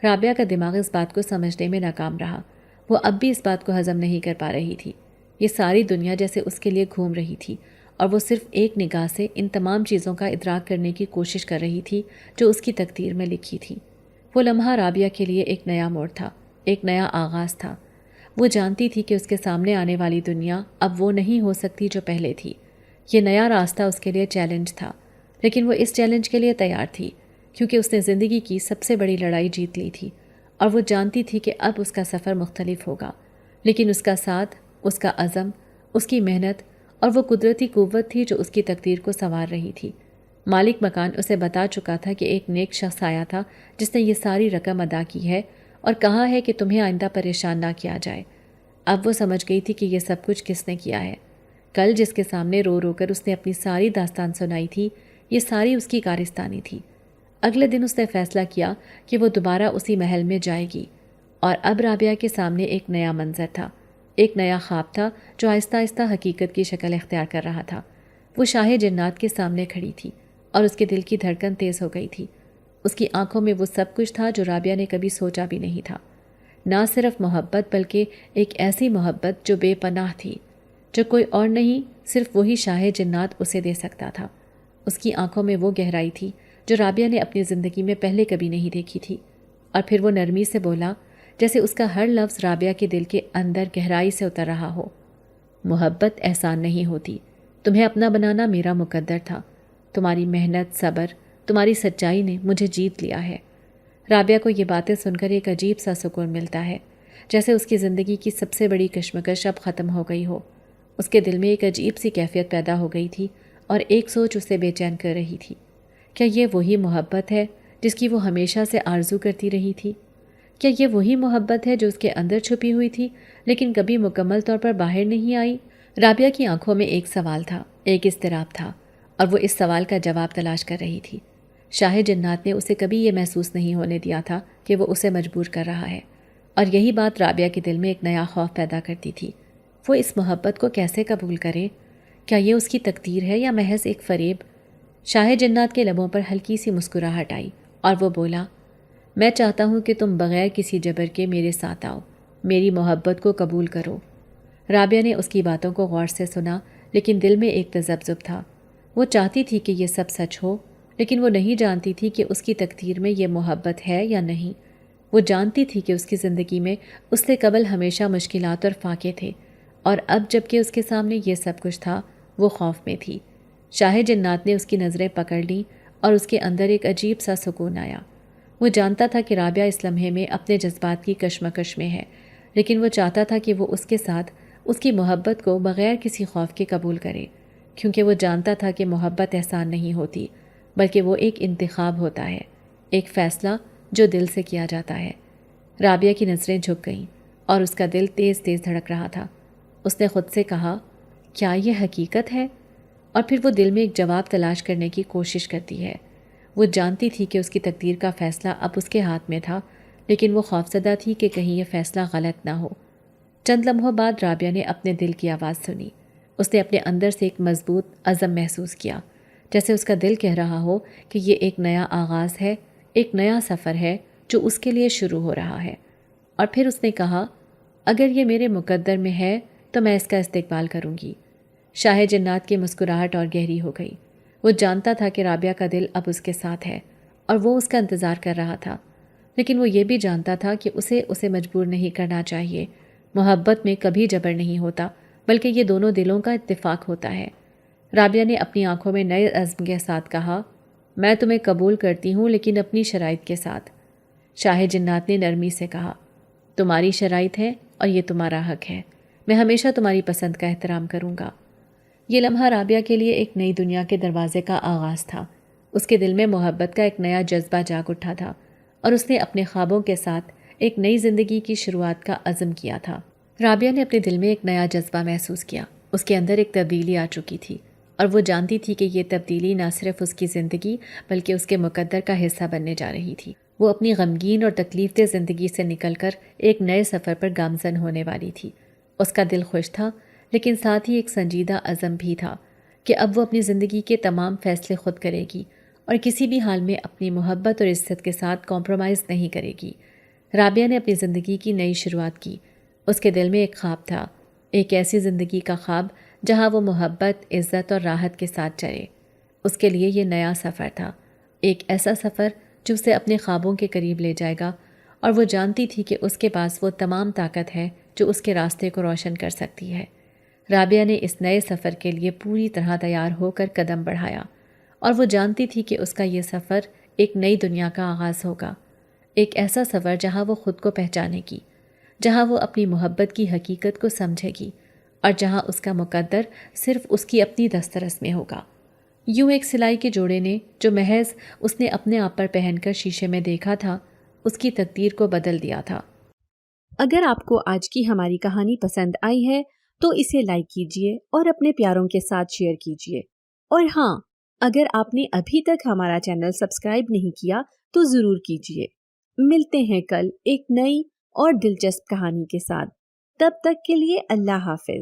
[SPEAKER 2] رابعہ کا دماغ اس بات کو سمجھنے میں ناکام رہا۔ وہ اب بھی اس بات کو ہضم نہیں کر پا رہی تھی۔ یہ ساری دنیا جیسے اس کے لیے گھوم رہی تھی اور وہ صرف ایک نگاہ سے ان تمام چیزوں کا ادراک کرنے کی کوشش کر رہی تھی جو اس کی تقدیر میں لکھی تھی۔ وہ لمحہ رابعہ کے لیے ایک نیا موڑ تھا، ایک نیا آغاز تھا۔ وہ جانتی تھی کہ اس کے سامنے آنے والی دنیا اب وہ نہیں ہو سکتی جو پہلے تھی۔ یہ نیا راستہ اس کے لیے چیلنج تھا، لیکن وہ اس چیلنج کے لیے تیار تھی کیونکہ اس نے زندگی کی سب سے بڑی لڑائی جیت لی تھی اور وہ جانتی تھی کہ اب اس کا سفر مختلف ہوگا، لیکن اس کا ساتھ، اس کا عزم، اس کی محنت اور وہ قدرتی قوت تھی جو اس کی تقدیر کو سنوار رہی تھی۔ مالک مکان اسے بتا چکا تھا کہ ایک نیک شخص آیا تھا جس نے یہ ساری رقم ادا کی ہے اور کہا ہے کہ تمہیں آئندہ پریشان نہ کیا جائے۔ اب وہ سمجھ گئی تھی کہ یہ سب کچھ کس نے کیا ہے۔ کل جس کے سامنے رو رو کر اس نے اپنی ساری داستان سنائی تھی، یہ ساری اس کی کارستانی تھی۔ اگلے دن اس نے فیصلہ کیا کہ وہ دوبارہ اسی محل میں جائے گی، اور اب رابعہ کے سامنے ایک نیا منظر تھا، ایک نیا خواب تھا جو آہستہ آہستہ حقیقت کی شکل اختیار کر رہا تھا۔ وہ شاہ جنات کے سامنے کھڑی تھی اور اس کے دل کی دھڑکن تیز ہو گئی تھی۔ اس کی آنکھوں میں وہ سب کچھ تھا جو رابعہ نے کبھی سوچا بھی نہیں تھا، نہ صرف محبت بلکہ ایک ایسی محبت جو بے پناہ تھی، جو کوئی اور نہیں صرف وہی شاہ جنات اسے دے سکتا تھا۔ اس کی آنکھوں میں وہ گہرائی تھی جو رابعہ نے اپنی زندگی میں پہلے کبھی نہیں دیکھی تھی، اور پھر وہ نرمی سے بولا جیسے اس کا ہر لفظ رابعہ کے دل کے اندر گہرائی سے اتر رہا ہو، محبت احسان نہیں ہوتی، تمہیں اپنا بنانا میرا مقدر تھا، تمہاری محنت، صبر، تمہاری سچائی نے مجھے جیت لیا ہے۔ رابعہ کو یہ باتیں سن کر ایک عجیب سا سکون ملتا ہے، جیسے اس کی زندگی کی سب سے بڑی کشمکش اب ختم ہو گئی ہو۔ اس کے دل میں ایک عجیب سی کیفیت پیدا ہو گئی تھی اور ایک سوچ اسے بے چین کر رہی تھی۔ کیا یہ وہی محبت ہے جس کی وہ ہمیشہ سے آرزو کرتی رہی تھی؟ کیا یہ وہی محبت ہے جو اس کے اندر چھپی ہوئی تھی لیکن کبھی مکمل طور پر باہر نہیں آئی؟ رابعہ کی آنکھوں میں ایک سوال تھا، ایک اضطراب تھا، اور وہ اس سوال کا جواب تلاش کر رہی تھی۔ شاہ جنات نے اسے کبھی یہ محسوس نہیں ہونے دیا تھا کہ وہ اسے مجبور کر رہا ہے، اور یہی بات رابعہ کے دل میں ایک نیا خوف پیدا کرتی تھی۔ وہ اس محبت کو کیسے قبول کرے؟ کیا یہ اس کی تقدیر ہے یا محض ایک فریب؟ شاہ جنات کے لبوں پر ہلکی سی مسکراہٹ آئی اور وہ بولا، میں چاہتا ہوں کہ تم بغیر کسی جبر کے میرے ساتھ آؤ، میری محبت کو قبول کرو۔ رابعہ نے اس کی باتوں کو غور سے سنا، لیکن دل میں ایک تذبذب تھا۔ وہ چاہتی تھی کہ یہ سب سچ ہو، لیکن وہ نہیں جانتی تھی کہ اس کی تقدیر میں یہ محبت ہے یا نہیں۔ وہ جانتی تھی کہ اس کی زندگی میں اس سے قبل ہمیشہ مشکلات اور فاقے تھے، اور اب جب کہ اس کے سامنے یہ سب کچھ تھا، وہ خوف میں تھی۔ شاہ جنات نے اس کی نظریں پکڑ لیں اور اس کے اندر ایک عجیب سا سکون آیا۔ وہ جانتا تھا کہ رابعہ اس لمحے میں اپنے جذبات کی کشمکش میں ہے، لیکن وہ چاہتا تھا کہ وہ اس کے ساتھ اس کی محبت کو بغیر کسی خوف کے قبول کرے، کیونکہ وہ جانتا تھا کہ محبت احسان نہیں ہوتی، بلکہ وہ ایک انتخاب ہوتا ہے، ایک فیصلہ جو دل سے کیا جاتا ہے۔ رابعہ کی نظریں جھک گئیں اور اس کا دل تیز تیز دھڑک رہا تھا۔ اس نے خود سے کہا، کیا یہ حقیقت ہے؟ اور پھر وہ دل میں ایک جواب تلاش کرنے کی کوشش کرتی ہے۔ وہ جانتی تھی کہ اس کی تقدیر کا فیصلہ اب اس کے ہاتھ میں تھا، لیکن وہ خوفزدہ تھی کہ کہیں یہ فیصلہ غلط نہ ہو۔ چند لمحوں بعد رابعہ نے اپنے دل کی آواز سنی۔ اس نے اپنے اندر سے ایک مضبوط عزم محسوس کیا، جیسے اس کا دل کہہ رہا ہو کہ یہ ایک نیا آغاز ہے، ایک نیا سفر ہے جو اس کے لیے شروع ہو رہا ہے۔ اور پھر اس نے کہا، اگر یہ میرے مقدر میں ہے تو میں اس کا استقبال کروں گی۔ شاہ جنات کی مسکراہٹ اور گہری ہو گئی۔ وہ جانتا تھا کہ رابعہ کا دل اب اس کے ساتھ ہے اور وہ اس کا انتظار کر رہا تھا، لیکن وہ یہ بھی جانتا تھا کہ اسے مجبور نہیں کرنا چاہیے۔ محبت میں کبھی جبر نہیں ہوتا، بلکہ یہ دونوں دلوں کا اتفاق ہوتا ہے۔ رابعہ نے اپنی آنکھوں میں نئے عزم کے ساتھ کہا، میں تمہیں قبول کرتی ہوں، لیکن اپنی شرائط کے ساتھ۔ شاہ جنات نے نرمی سے کہا، تمہاری شرائط ہے اور یہ تمہارا حق ہے، میں ہمیشہ تمہاری پسند کا احترام کروں گا۔ یہ لمحہ رابعہ کے لیے ایک نئی دنیا کے دروازے کا آغاز تھا۔ اس کے دل میں محبت کا ایک نیا جذبہ جاگ اٹھا تھا، اور اس نے اپنے خوابوں کے ساتھ ایک نئی زندگی کی شروعات کا عزم کیا تھا۔ رابعہ نے اپنے دل میں ایک نیا جذبہ محسوس کیا۔ اس کے اندر ایک تبدیلی آ چکی تھی، اور وہ جانتی تھی کہ یہ تبدیلی نہ صرف اس کی زندگی بلکہ اس کے مقدر کا حصہ بننے جا رہی تھی۔ وہ اپنی غمگین اور تکلیف دہ زندگی سے نکل کر ایک نئے سفر پر گامزن ہونے والی تھی۔ اس کا دل خوش تھا، لیکن ساتھ ہی ایک سنجیدہ عزم بھی تھا کہ اب وہ اپنی زندگی کے تمام فیصلے خود کرے گی اور کسی بھی حال میں اپنی محبت اور عزت کے ساتھ کمپرومائز نہیں کرے گی۔ رابعہ نے اپنی زندگی کی نئی شروعات کی۔ اس کے دل میں ایک خواب تھا، ایک ایسی زندگی کا خواب جہاں وہ محبت، عزت اور راحت کے ساتھ چلے۔ اس کے لیے یہ نیا سفر تھا، ایک ایسا سفر جو اسے اپنے خوابوں کے قریب لے جائے گا، اور وہ جانتی تھی کہ اس کے پاس وہ تمام طاقت ہے جو اس کے راستے کو روشن کر سکتی ہے۔ رابعہ نے اس نئے سفر کے لیے پوری طرح تیار ہو کر قدم بڑھایا، اور وہ جانتی تھی کہ اس کا یہ سفر ایک نئی دنیا کا آغاز ہوگا، ایک ایسا سفر جہاں وہ خود کو پہچانے گی، جہاں وہ اپنی محبت کی حقیقت کو سمجھے گی، اور جہاں اس کا مقدر صرف اس کی اپنی دسترس میں ہوگا۔ یوں ایک سلائی کے جوڑے نے، جو محض اس نے اپنے آپ پر پہن کر شیشے میں دیکھا تھا، اس کی تقدیر کو بدل دیا تھا۔
[SPEAKER 1] اگر آپ کو آج کی ہماری کہانی پسند آئی ہے تو اسے لائک کیجیے اور اپنے پیاروں کے ساتھ شیئر کیجیے، اور ہاں، اگر آپ نے ابھی تک ہمارا چینل سبسکرائب نہیں کیا تو ضرور کیجیے۔ ملتے ہیں کل ایک نئی اور دلچسپ کہانی کے ساتھ، تب تک کے لیے اللہ حافظ۔